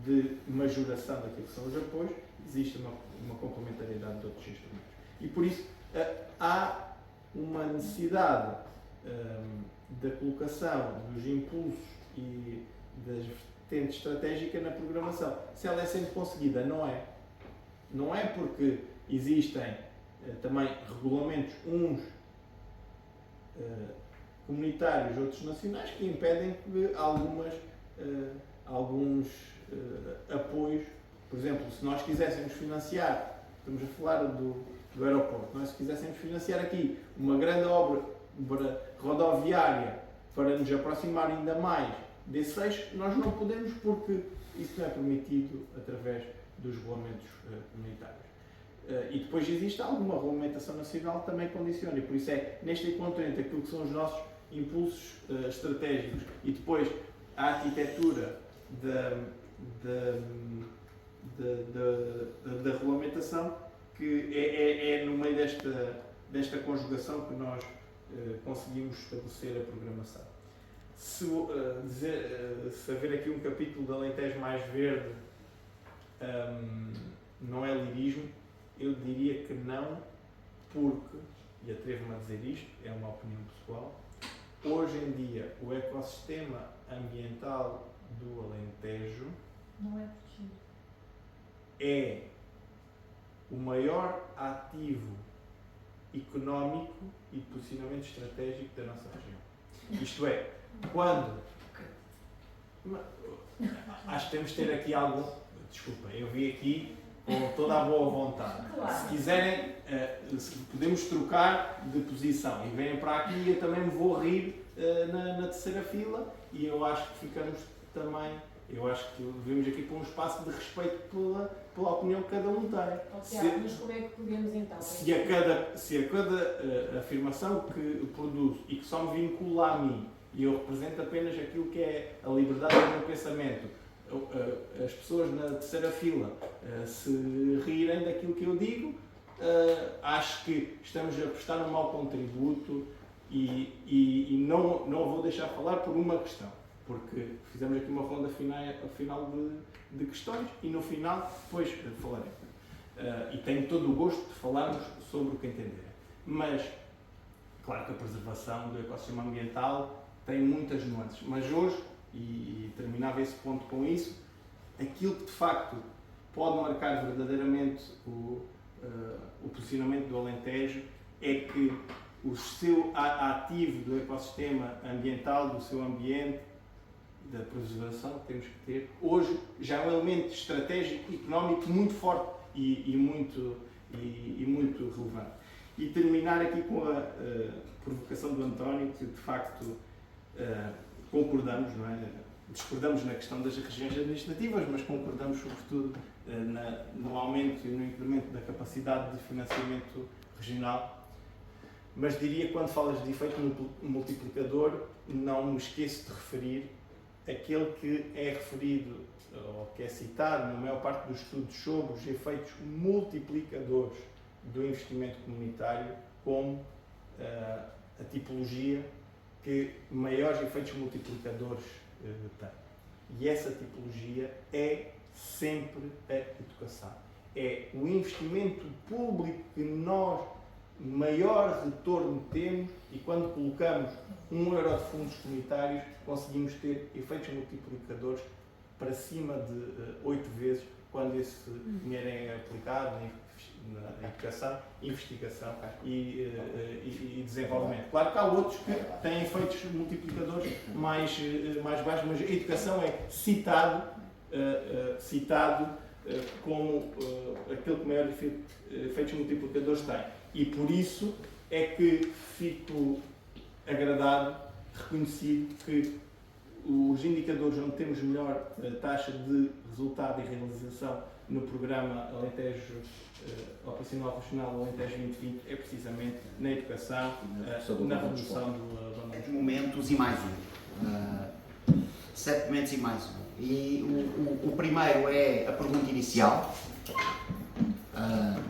de majoração daquilo que são os apoios, existe uma complementariedade de outros instrumentos. E por isso há uma necessidade da colocação dos impulsos e das vertentes estratégicas na programação. Se ela é sempre conseguida, não é. Não é porque existem também regulamentos, uns comunitários, outros nacionais, que impedem que alguns apoios, por exemplo, se nós quiséssemos financiar, estamos a falar do aeroporto, não é? Se quiséssemos financiar aqui uma grande obra rodoviária para nos aproximar ainda mais desse eixo, nós não podemos, porque isso não é permitido através dos regulamentos comunitários. E depois existe alguma regulamentação nacional que também condiciona, e por isso é neste encontro entre aquilo que são os nossos impulsos estratégicos e depois a arquitetura da regulamentação, que é no meio desta conjugação que nós conseguimos estabelecer a programação. Se haver aqui um capítulo de Alentejo mais verde não é lirismo, eu diria que não, porque, e atrevo-me a dizer isto, é uma opinião pessoal, hoje em dia o ecossistema ambiental do Alentejo não é protegido. É o maior ativo económico e de posicionamento estratégico da nossa região. Isto é, quando... Acho que temos de ter aqui algum... Desculpa, eu vi aqui com toda a boa vontade. Claro. Se quiserem, podemos trocar de posição e venham para aqui e eu também me vou rir na terceira fila, e eu acho que ficamos também... Eu acho que vivemos aqui para um espaço de respeito pela opinião que cada um tem. Mas como é que podemos então? Se a cada afirmação que produzo e que só me vincula a mim, e eu represento apenas aquilo que é a liberdade do meu pensamento, as pessoas na terceira fila se rirem daquilo que eu digo, acho que estamos a prestar um mau contributo e não vou deixar falar por uma questão. Porque fizemos aqui uma ronda final de questões e no final depois falarei. E tenho todo o gosto de falarmos sobre o que entenderem. Mas, claro que a preservação do ecossistema ambiental tem muitas nuances. Mas hoje, e terminava esse ponto com isso, aquilo que de facto pode marcar verdadeiramente o posicionamento do Alentejo é que o seu ativo do ecossistema ambiental, do seu ambiente, da preservação que temos que ter, hoje já é um elemento estratégico e económico muito forte e muito relevante. E terminar aqui com a provocação do António, que de facto concordamos, não é? Discordamos na questão das regiões administrativas, mas concordamos sobretudo no aumento e no incremento da capacidade de financiamento regional. Mas diria que quando falas de efeito multiplicador, não me esqueço de referir aquele que é referido, ou que é citado na maior parte dos estudos sobre os efeitos multiplicadores do investimento comunitário, como a tipologia que maiores efeitos multiplicadores tem. E essa tipologia é sempre a educação. É o investimento público que nós maior retorno temos, e quando colocamos €1 de fundos comunitários conseguimos ter efeitos multiplicadores para cima de 8 vezes quando esse dinheiro é aplicado na educação, investigação e desenvolvimento. Claro que há outros que têm efeitos multiplicadores mais baixos, mas a educação é citado como aquele que maior efeitos multiplicadores tem. E por isso é que fico agradado, reconhecido que os indicadores onde temos melhor taxa de resultado e realização no programa Alentejo Operacional Regional Alentejo 2020 é precisamente na educação, na redução do abandono. 7 momentos e mais um. 7 momentos e mais um. E o primeiro é a pergunta inicial.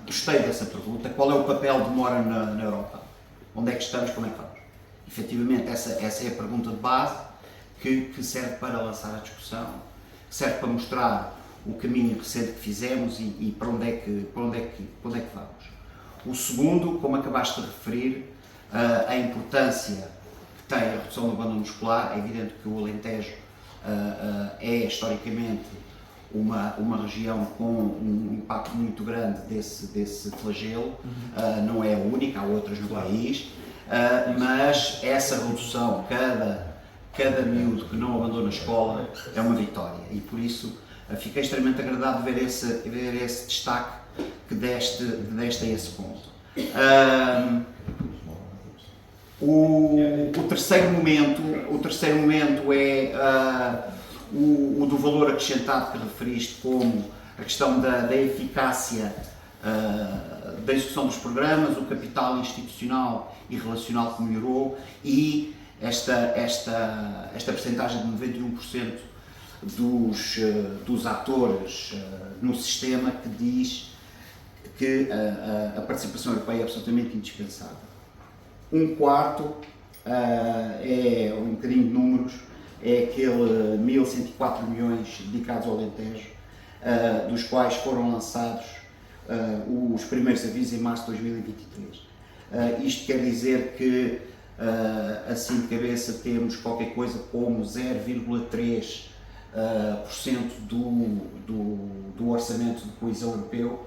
Gostei dessa pergunta. Qual é o papel de Mora na Europa? Onde é que estamos? Como é que vamos? Efetivamente, essa é a pergunta de base que serve para lançar a discussão, que serve para mostrar o caminho recente que fizemos e para onde é que vamos. O segundo, como acabaste de referir, a importância que tem a redução do abandono escolar. É evidente que o Alentejo é historicamente uma região com um impacto muito grande desse flagelo, não é a única, há outras no país, mas essa redução, cada miúdo que não abandona a escola é uma vitória e por isso fiquei extremamente agradado de ver esse destaque que deste a esse ponto. O terceiro momento é o do valor acrescentado que referiste, como a questão da eficácia da execução dos programas, o capital institucional e relacional que melhorou e esta percentagem de 91% dos atores no sistema que diz que a participação europeia é absolutamente indispensável. Um quarto é um bocadinho de números, é aquele 1.104 milhões dedicados ao Alentejo, dos quais foram lançados os primeiros avisos em março de 2023. Isto quer dizer que, assim de cabeça, temos qualquer coisa como 0,3% do orçamento de coesão europeu,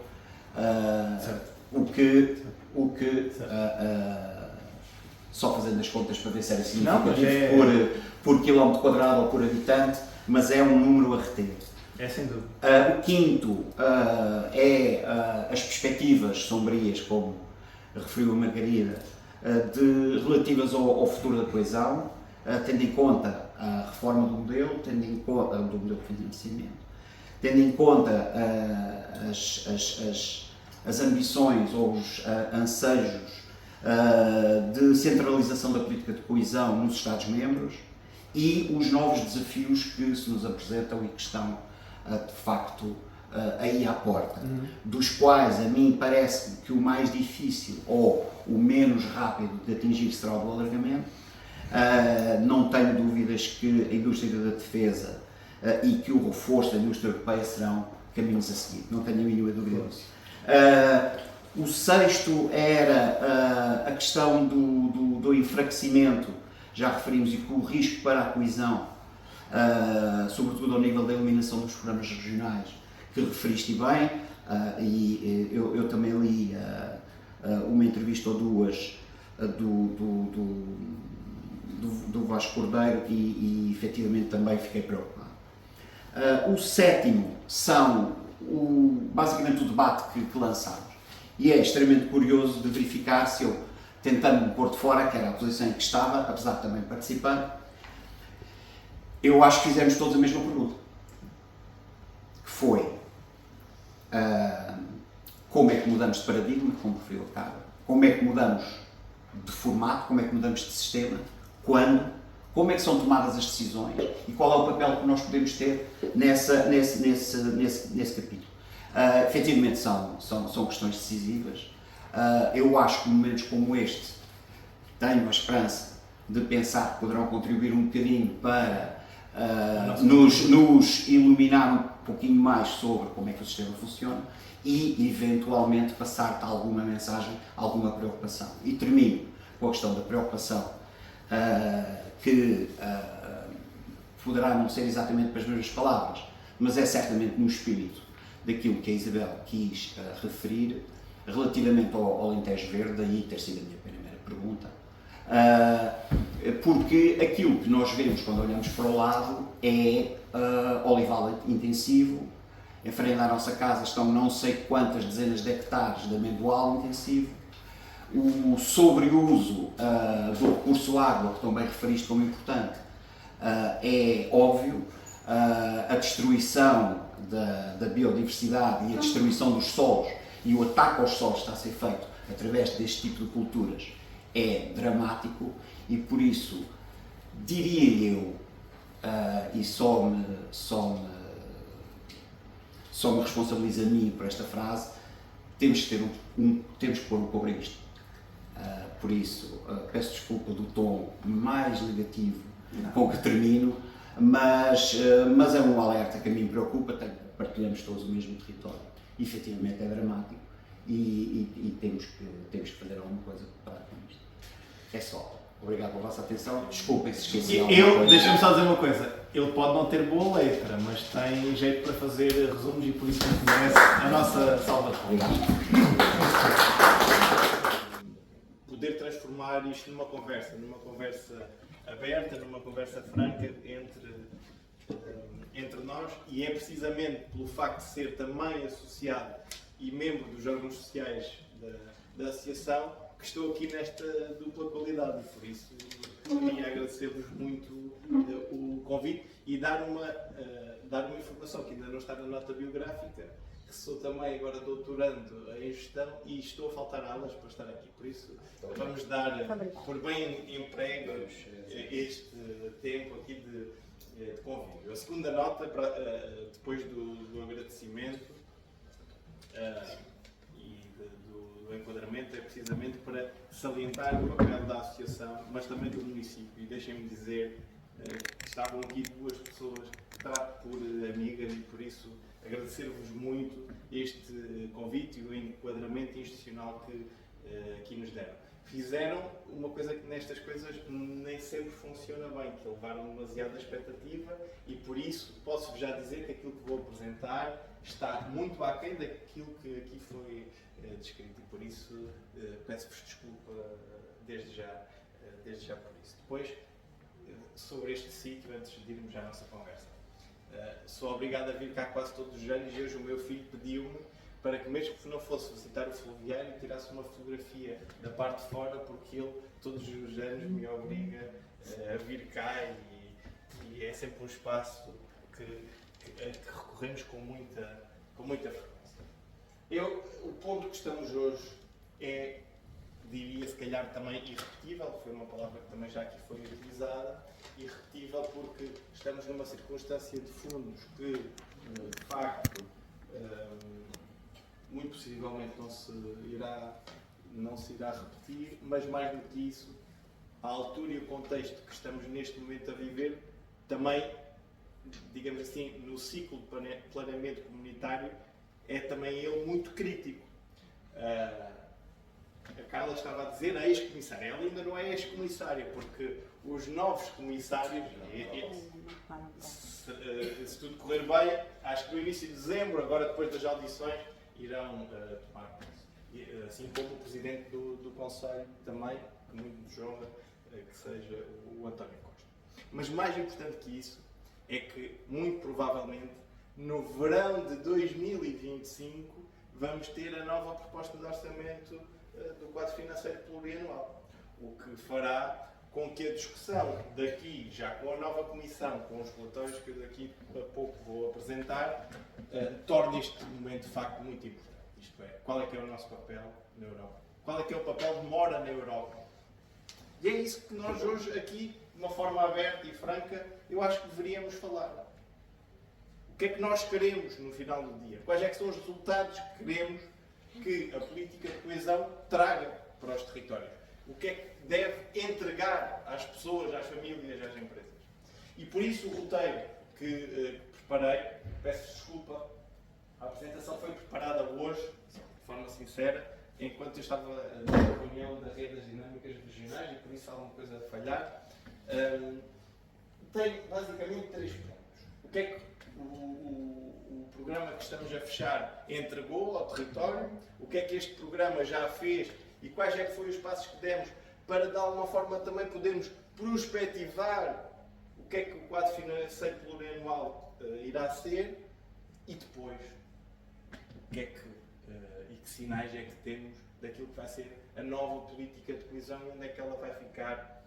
o que só fazendo as contas para ver se era significativo por quilómetro quadrado ou por habitante, mas é um número a reter. É sem dúvida. O quinto é as perspectivas sombrias, como referiu a Margarida, relativas ao futuro da coesão, tendo em conta a reforma do modelo, tendo em conta do modelo de financiamento, tendo em conta as ambições ou os anseios de centralização da política de coesão nos Estados-membros e os novos desafios que se nos apresentam e que estão, de facto, aí à porta, dos quais a mim parece-me que o mais difícil ou o menos rápido de atingir será o do alargamento. Não tenho dúvidas que a indústria da defesa e que o reforço da indústria europeia serão caminhos a seguir, não tenho a mínima dúvida disso. O sexto era a questão do enfraquecimento, já referimos, e com o risco para a coesão, sobretudo ao nível da eliminação dos programas regionais, que referiste bem, e eu também li uma entrevista ou duas do Vasco Cordeiro e efetivamente também fiquei preocupado. O sétimo são basicamente o debate que lançámos. E é extremamente curioso de verificar se eu, tentando me pôr de fora, que era a posição em que estava, apesar de também participar, eu acho que fizemos todos a mesma pergunta. Que foi, como é que mudamos de paradigma, como referiu a Carla, como é que mudamos de formato, como é que mudamos de sistema, quando, como é que são tomadas as decisões e qual é o papel que nós podemos ter nesse capítulo. Efetivamente são questões decisivas. Eu acho que momentos como este tenho a esperança de pensar que poderão contribuir um bocadinho para nos iluminar um pouquinho mais sobre como é que o sistema funciona e eventualmente passar-te alguma mensagem, alguma preocupação. E termino com a questão da preocupação, que poderá não ser exatamente para as mesmas palavras, mas é certamente no espírito daquilo que a Isabel quis referir relativamente ao Alentejo Verde, daí ter sido a minha primeira pergunta, porque aquilo que nós vemos quando olhamos para o lado é olival intensivo, em frente à nossa casa estão não sei quantas dezenas de hectares de amendoal intensivo, o sobreuso do recurso água, que também referiste como importante, é óbvio, a destruição da biodiversidade e a destruição dos solos e o ataque aos solos está a ser feito através deste tipo de culturas é dramático e por isso diria eu, e só me responsabiliza a mim por esta frase, temos que pôr um cobro a isto. Por isso, peço desculpa do tom mais negativo com que termino, mas é um alerta que a mim me preocupa, partilhamos todos o mesmo território. E, efetivamente é dramático e temos que fazer alguma coisa para com isto. É só. Obrigado pela vossa atenção. Desculpem se esqueci de alguma coisa. Deixa-me só dizer uma coisa. Ele pode não ter boa letra, mas tem jeito para fazer resumos e por isso merece a nossa salvação. Obrigado. Poder transformar transformar isto numa conversa aberta, numa conversa franca entre nós, e é precisamente pelo facto de ser também associado e membro dos órgãos sociais da associação que estou aqui nesta dupla qualidade, e por isso queria agradecer-vos muito o convite e dar uma informação que ainda não está na nota biográfica, que sou também agora doutorando em gestão e estou a faltar aulas para estar aqui, por isso vamos dar por bem emprego este tempo aqui de convívio. A segunda nota, depois do agradecimento e do enquadramento, é precisamente para salientar o papel da associação, mas também do município. E deixem-me dizer que estavam aqui duas pessoas que trato por amigas e por isso agradecer-vos muito este convite e o enquadramento institucional que aqui nos deram. Fizeram uma coisa que nestas coisas nem sempre funciona bem, que levaram demasiada expectativa, e por isso posso-vos já dizer que aquilo que vou apresentar está muito aquém daquilo que aqui foi descrito, e por isso peço-vos desculpa desde já por isso. Depois, sobre este sítio, antes de irmos à nossa conversa, sou obrigado a vir cá quase todos os anos, e hoje o meu filho pediu-me para que, mesmo que não fosse visitar o fluviário, tirasse uma fotografia da parte de fora, porque ele todos os anos me obriga a vir cá, e é sempre um espaço que recorremos com muita frequência. O ponto que estamos hoje é, diria se calhar também irrepetível, foi uma palavra que também já aqui foi utilizada, irrepetível porque estamos numa circunstância de fundos que, de facto, muito possivelmente não se irá repetir, mas mais do que isso, a altura e o contexto que estamos neste momento a viver, também, digamos assim, no ciclo de planeamento comunitário, é também ele muito crítico. A Carla estava a dizer a ex-comissária, ela ainda não é ex-comissária, porque os novos comissários, se tudo correr bem, acho que no início de dezembro, agora depois das audições, irão tomar posse. Assim como o Presidente do Conselho também, que muito nos honra, que seja o António Costa. Mas mais importante que isso, é que, muito provavelmente, no verão de 2025, vamos ter a nova proposta de orçamento do quadro financeiro plurianual, o que fará com que a discussão daqui, já com a nova comissão, com os relatórios que eu daqui a pouco vou apresentar, torne este momento de facto muito importante. Isto é, qual é que é o nosso papel na Europa? Qual é que é o papel de Mora na Europa? E é isso que nós hoje aqui, de uma forma aberta e franca, eu acho que deveríamos falar. O que é que nós queremos no final do dia? Quais é que são os resultados que queremos que a política de coesão traga para os territórios? O que é que deve entregar às pessoas, às famílias, às empresas? E por isso o roteiro que preparei, peço desculpa, a apresentação foi preparada hoje, de forma sincera, enquanto eu estava na reunião da Rede das Dinâmicas Regionais, e por isso há alguma coisa a falhar. Tem basicamente 3 pontos. O que é que o programa que estamos a fechar entregou ao território? O que é que este programa já fez? E quais é que foram os passos que demos para, de alguma forma, também podermos prospectivar o que é que o quadro financeiro plurianual irá ser, e depois, o que é que, e que sinais é que temos daquilo que vai ser a nova política de coesão e onde é que ela vai ficar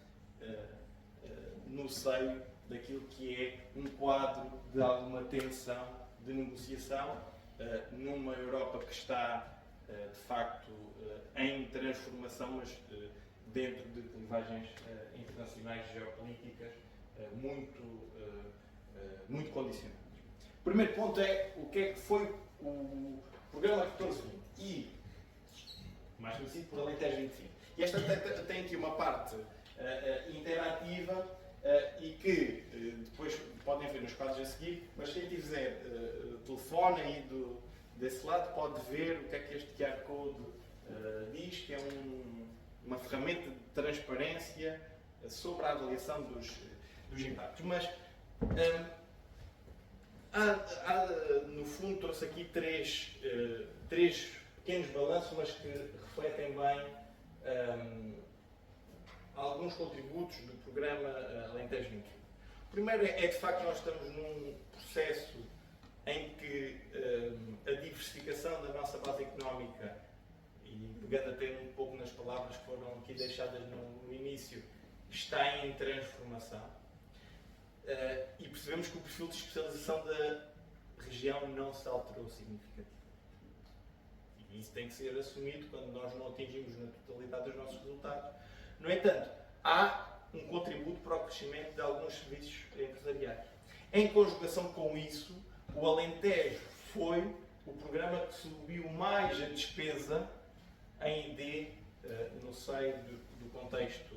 no seio daquilo que é um quadro de alguma tensão, de negociação, numa Europa que está, de facto, em transformação, mas dentro de clivagens internacionais geopolíticas muito condicionadas. O primeiro ponto é o que é que foi o programa 1420 e, mais conhecido por Alentejo 25. E esta tem aqui uma parte interativa e que depois podem ver nos quadros a seguir, mas quem tiver telefone aí desse lado pode ver o que é que este QR Code diz, que é uma ferramenta de transparência sobre a avaliação dos impactos. Mas, no fundo, trouxe aqui três pequenos balanços, mas que refletem bem alguns contributos do programa Alentejo 21. O primeiro é de facto nós estamos num processo em que a diversificação da nossa base económica, e pegando até um pouco nas palavras que foram aqui deixadas no início, está em transformação. E percebemos que o perfil de especialização da região não se alterou significativamente. E isso tem que ser assumido quando nós não atingimos na totalidade dos nossos resultados. No entanto, há um contributo para o crescimento de alguns serviços empresariais. Em conjugação com isso, o Alentejo foi o programa que subiu mais a despesa em ID no seio do contexto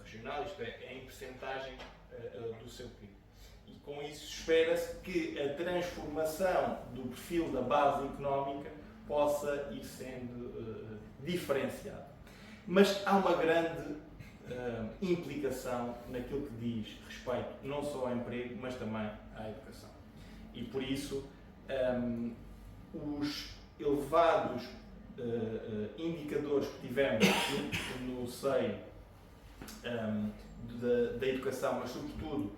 regional, isto é, em percentagem do seu PIB. E com isso espera-se que a transformação do perfil da base económica possa ir sendo diferenciada. Mas há uma grande implicação naquilo que diz respeito não só ao emprego, mas também à educação. E por isso, os elevados indicadores que tivemos no seio da educação, mas sobretudo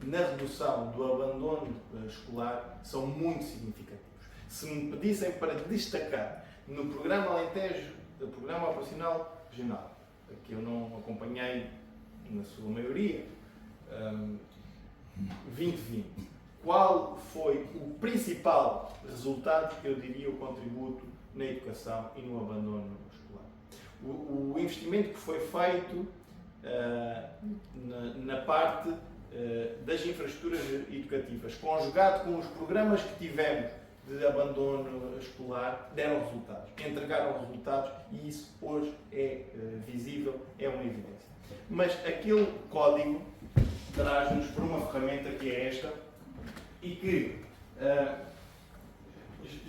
na redução do abandono escolar, são muito significativos. Se me pedissem para destacar no programa Alentejo, o programa operacional regional, que eu não acompanhei na sua maioria, 2020, qual foi o principal resultado, eu diria, o contributo na educação e no abandono escolar? O investimento que foi feito na parte das infraestruturas educativas, conjugado com os programas que tivemos de abandono escolar, deram resultados, entregaram resultados, e isso hoje é visível, é uma evidência. Mas aquele código traz-nos para uma ferramenta que é esta e que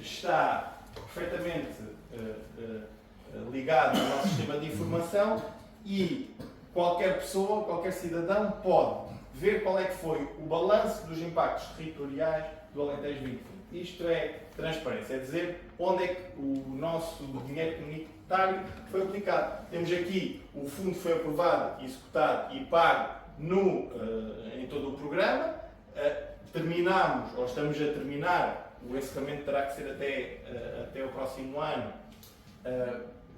está perfeitamente ligado ao nosso sistema de informação, e qualquer pessoa, qualquer cidadão pode ver qual é que foi o balanço dos impactos territoriais do Alentejo 2020. Isto é transparência, é dizer onde é que o nosso dinheiro comunitário foi aplicado. Temos aqui o fundo foi aprovado, executado e pago em todo o programa. Terminamos, ou estamos a terminar, o encerramento terá que ser até o próximo ano,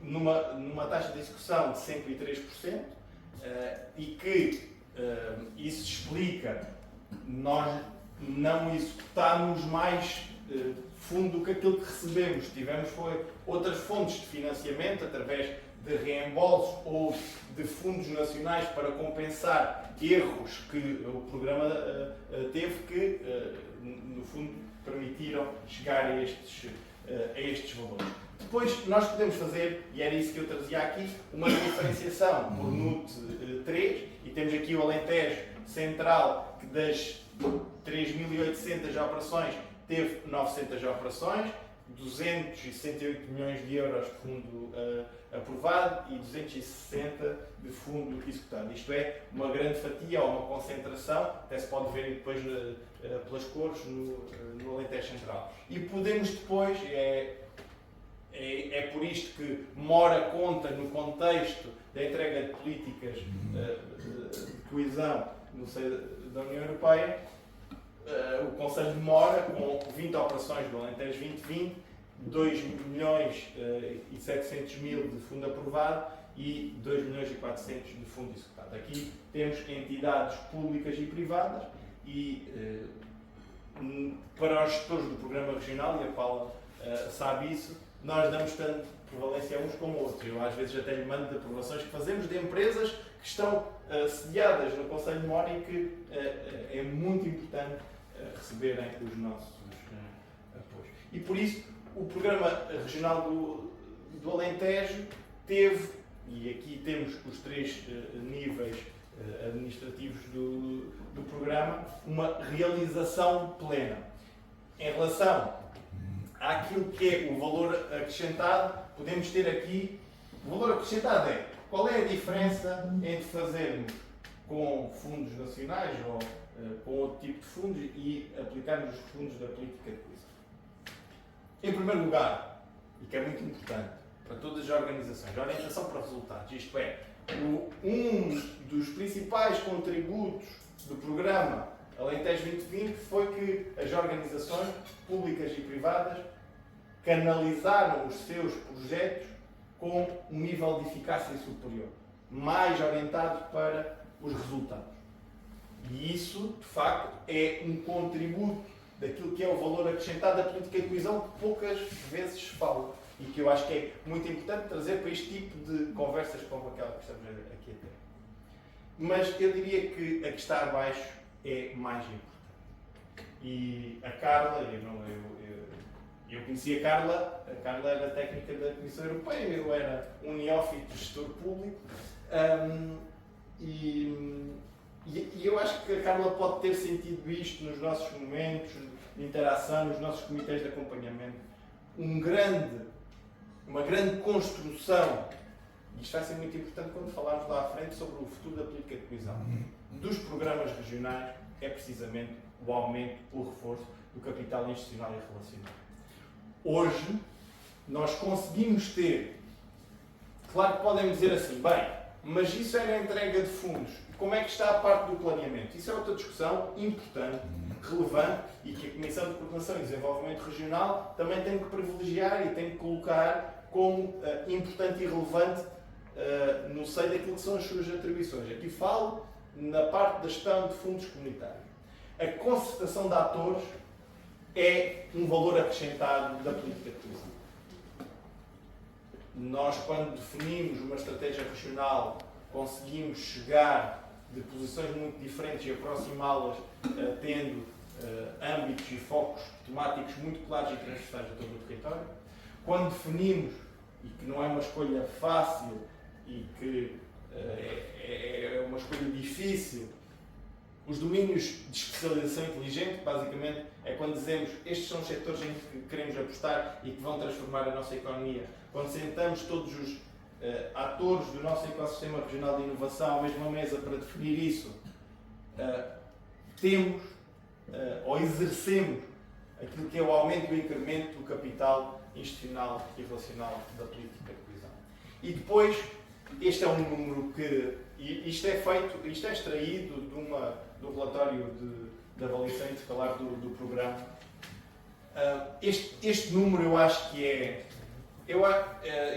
numa taxa de execução de 103%, e que isso explica nós não executarmos mais fundo do que aquilo que recebemos. Tivemos outras fontes de financiamento através de reembolsos ou de fundos nacionais para compensar erros que o programa teve, que no fundo permitiram chegar a estes valores. Depois nós podemos fazer, e era isso que eu trazia aqui, uma diferenciação por NUT 3, e temos aqui o Alentejo Central, que das 3.800 operações teve 900 operações, 268 milhões de euros de fundo aprovado e 260 de fundo executado. Isto é uma grande fatia, ou uma concentração, até se pode ver depois pelas cores no Alentejo Central. E podemos depois, é por isto que Mora conta no contexto da entrega de políticas de coesão no seio da União Europeia, o Conselho de Mora, com 20 operações do Alentejo 2020, 2 milhões e 700 mil de fundo aprovado e 2 milhões e 400 de fundo executado. Aqui temos entidades públicas e privadas, e para os gestores do programa regional, e a Paula sabe isso, nós damos tanto prevalência a uns como a outros. Eu às vezes até lhe mando de aprovações que fazemos de empresas que estão sediadas no Conselho de Mora, e que é muito importante receberem os nossos apoios. E por isso o programa regional do Alentejo teve, e aqui temos os 3 níveis administrativos do programa, uma realização plena. Em relação àquilo que é o valor acrescentado, podemos ter aqui, o valor acrescentado é qual é a diferença entre fazermos com fundos nacionais ou com outro tipo de fundos e aplicarmos os fundos da política de coesão. Em primeiro lugar, e que é muito importante, para todas as organizações, a orientação para resultados. Isto é, um dos principais contributos do programa Alentejo 2020 foi que as organizações públicas e privadas canalizaram os seus projetos com um nível de eficácia superior, mais orientado para os resultados. E isso, de facto, é um contributo daquilo que é o valor acrescentado da política de coesão que poucas vezes se fala e que eu acho que é muito importante trazer para este tipo de conversas como aquela que estamos aqui a ter. Mas eu diria que a que está abaixo é mais importante. E a Carla, eu conheci a Carla era técnica da Comissão Europeia, eu era um neófito gestor público, e eu acho que a Carla pode ter sentido isto nos nossos momentos de interação, nos nossos comitês de acompanhamento. Uma grande construção, e isto vai ser muito importante quando falarmos lá à frente sobre o futuro da política de coesão, dos programas regionais, é precisamente o aumento, o reforço do capital institucional e relacional. Hoje, nós conseguimos ter, claro que podem dizer assim, bem, mas isso era a entrega de fundos, como é que está a parte do planeamento? Isso é outra discussão importante, relevante, e que a Comissão de Coordenação e Desenvolvimento Regional também tem que privilegiar e tem que colocar como importante e relevante no seio daquilo que são as suas atribuições. Aqui falo na parte da gestão de fundos comunitários. A concertação de atores é um valor acrescentado da política de coesão. Nós, quando definimos uma estratégia regional, conseguimos chegar de posições muito diferentes e aproximá-las tendo âmbitos e focos temáticos muito claros e transversais a todo o território. Quando definimos, e que não é uma escolha fácil e que é uma escolha difícil, os domínios de especialização inteligente, basicamente, é quando dizemos estes são os setores em que queremos apostar e que vão transformar a nossa economia. Quando sentamos todos os atores do nosso ecossistema regional de inovação à mesma mesa para definir isso, temos ou exercemos aquilo que é o aumento e o incremento do capital institucional e relacional da política de coesão. E depois, este é um número que, isto é extraído do relatório de avaliação intercalar do programa. Este número eu acho que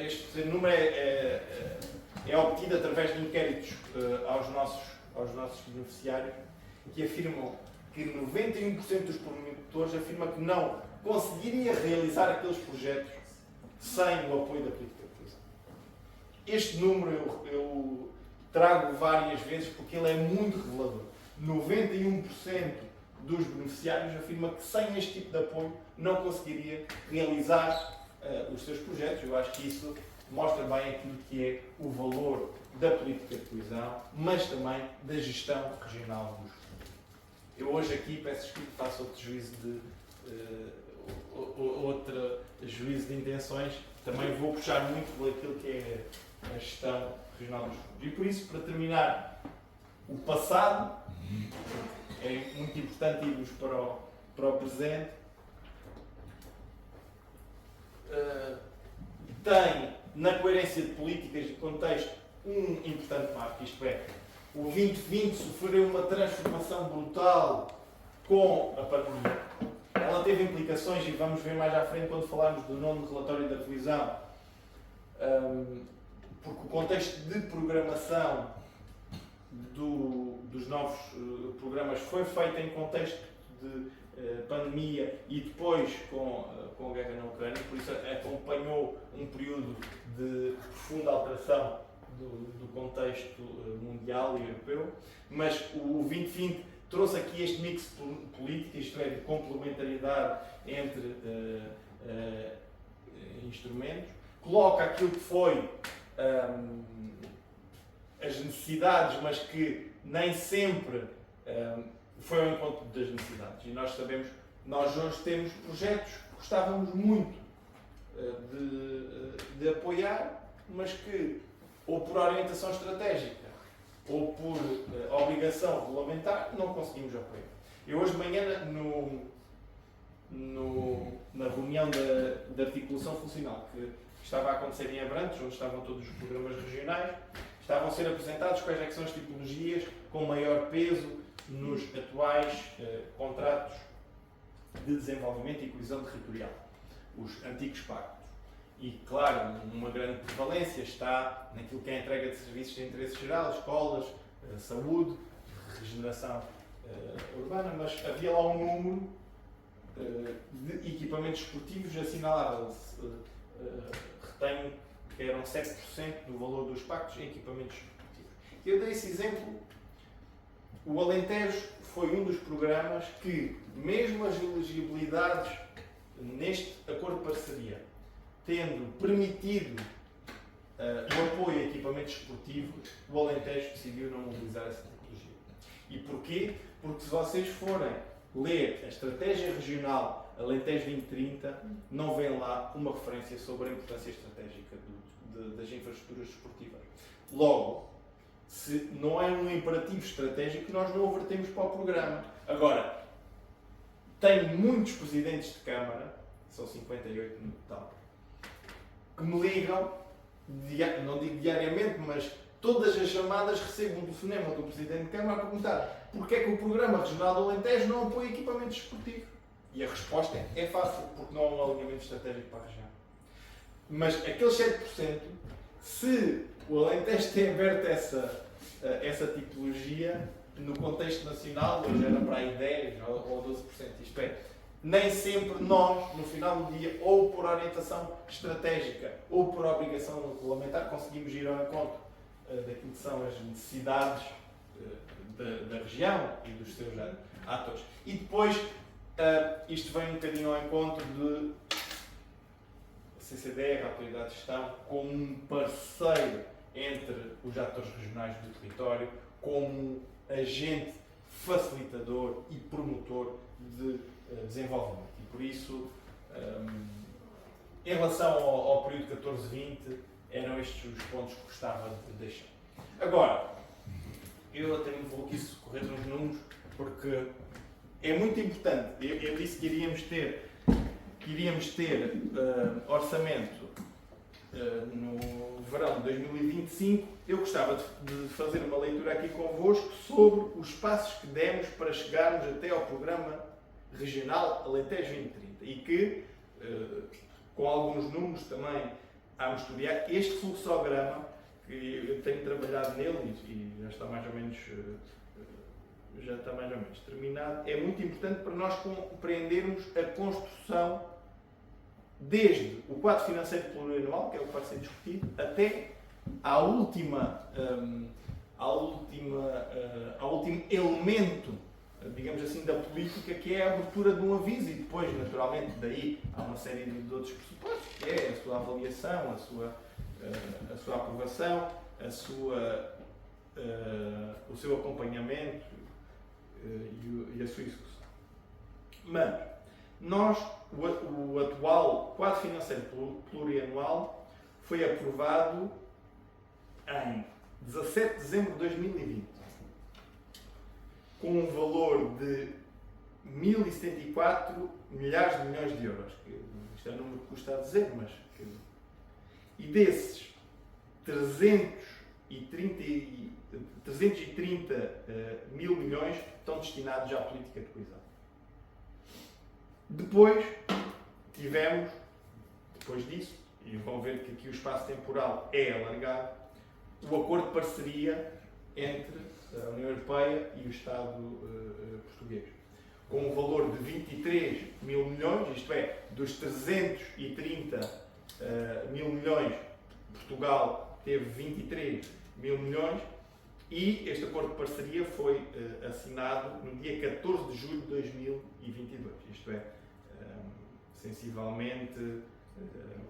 este número é obtido através de inquéritos aos nossos beneficiários, que afirmam que 91% dos promotores afirmam que não conseguiria realizar aqueles projetos sem o apoio da política de coesão. Este número eu trago várias vezes porque ele é muito revelador. 91% dos beneficiários afirmam que sem este tipo de apoio não conseguiria realizar os seus projetos. Eu acho que isso mostra bem aquilo que é o valor da política de coesão, mas também da gestão regional dos fundos. Eu hoje aqui peço desculpa, faço outro juízo de intenções, também vou puxar muito por aquilo que é a gestão regional dos fundos. E por isso, para terminar, o passado, é muito importante irmos para o presente. Tem, na coerência de políticas de contexto, um importante marco, isto é, o 2020 sofreu uma transformação brutal com a pandemia. Ela teve implicações, e vamos ver mais à frente quando falarmos do nono relatório da coesão, porque o contexto de programação dos novos programas foi feito em contexto de pandemia e depois com a guerra na Ucrânia, por isso acompanhou um período de profunda alteração do contexto mundial e europeu, mas o 2020 trouxe aqui este mix político, isto é, de complementariedade entre instrumentos, coloca aquilo que foi as necessidades, mas que nem sempre foi ao encontro das necessidades. E nós sabemos, nós hoje temos projetos que gostávamos muito de apoiar, mas que, ou por orientação estratégica, ou por obrigação regulamentar, não conseguimos apoiar. Eu hoje de manhã, na reunião da articulação funcional que estava a acontecer em Abrantes, onde estavam todos os programas regionais, estavam a ser apresentados quais é que são as tipologias com maior peso nos atuais contratos de desenvolvimento e coesão territorial, os antigos pactos. E, claro, uma grande prevalência está naquilo que é a entrega de serviços de interesse geral, escolas, saúde, regeneração urbana, mas havia lá um número de equipamentos esportivos assinalável. Retenho que eram 7% do valor dos pactos em equipamentos esportivos. Eu dei esse exemplo. O Alentejo foi um dos programas que, mesmo as elegibilidades neste acordo de parceria, tendo permitido o apoio a equipamentos esportivos, o Alentejo decidiu não mobilizar essa tecnologia. E porquê? Porque se vocês forem ler a Estratégia Regional Alentejo 2030, não vem lá uma referência sobre a importância estratégica das infraestruturas esportivas. Logo, se não é um imperativo estratégico, nós não o vertemos para o programa. Agora, tenho muitos presidentes de Câmara, são 58 no total, que me ligam, não digo diariamente, mas todas as chamadas recebo um telefonema do Presidente de Câmara a perguntar porque é que o Programa Regional do Alentejo não apoia equipamentos esportivos. E a resposta é fácil, porque não há um alinhamento estratégico para a região. Mas aqueles 7%, se o Alentejo tem aberto essa tipologia, no contexto nacional, hoje era para aí 10% ou 12%. Isto é, nem sempre nós, no final do dia, ou por orientação estratégica ou por obrigação regulamentar, conseguimos ir ao encontro daquilo que são as necessidades da região e dos seus atores. E depois, isto vem um bocadinho ao encontro de CCDR, a Autoridade de Gestão, como um parceiro entre os atores regionais do território, como agente facilitador e promotor de desenvolvimento. E por isso, em relação ao período 14-20, eram estes os pontos que gostava de deixar. Agora, eu até me vou aqui socorrer nos números, porque é muito importante. Eu disse que iríamos ter orçamento no verão de 2025. Eu gostava de fazer uma leitura aqui convosco sobre os passos que demos para chegarmos até ao programa regional Alentejo 2030 e que, com alguns números também, vamos estudar este fluxograma, que eu tenho trabalhado nele e já está mais ou menos terminado. É muito importante para nós compreendermos a construção desde o quadro financeiro plurianual, que é o que vai ser discutido, até ao último elemento, digamos assim, da política, que é a abertura de um aviso, e depois, naturalmente, daí há uma série de outros pressupostos, que é a sua avaliação, a sua aprovação, o seu acompanhamento e a sua execução. Mas, o atual quadro financeiro plurianual foi aprovado em 17 de dezembro de 2020, com um valor de 1.074 milhares de milhões de euros. Isto é um número que custa a dizer, mas... E desses, 330 mil milhões estão destinados à política de coesão. Depois disso, e vão ver que aqui o espaço temporal é alargado, o acordo de parceria entre a União Europeia e o Estado português, com um valor de 23 mil milhões, isto é, dos 330 mil milhões, Portugal teve 23 mil milhões, e este acordo de parceria foi assinado no dia 14 de julho de 2022, isto é, sensivelmente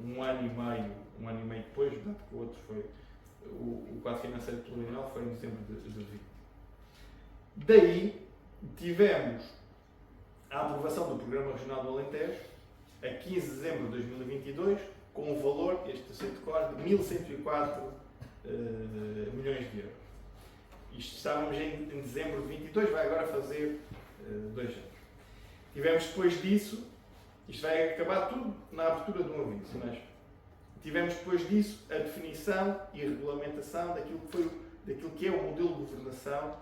um ano e meio depois, dado que o outro foi, o quadro financeiro plurianual foi em dezembro de 2020. Daí tivemos a aprovação do Programa Regional do Alentejo, a 15 de dezembro de 2022, com um valor, este sei de cor, de 1.104 milhões de euros. Isto estávamos em dezembro de 22, vai agora fazer 2 anos. Tivemos depois disso Isto vai acabar tudo na abertura de um aviso, mas tivemos depois disso a definição e a regulamentação daquilo que é o modelo de governação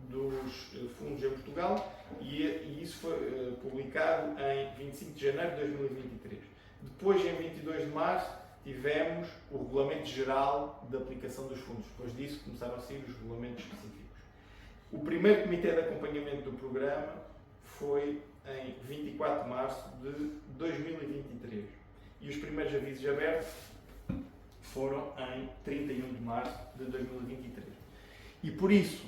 dos fundos em Portugal e isso foi publicado em 25 de janeiro de 2023. Depois, em 22 de março, tivemos o Regulamento Geral de Aplicação dos Fundos. Depois disso começaram a sair os regulamentos específicos. O primeiro comitê de acompanhamento do programa foi em 24 de março de 2023 e os primeiros avisos abertos foram em 31 de março de 2023. E por isso,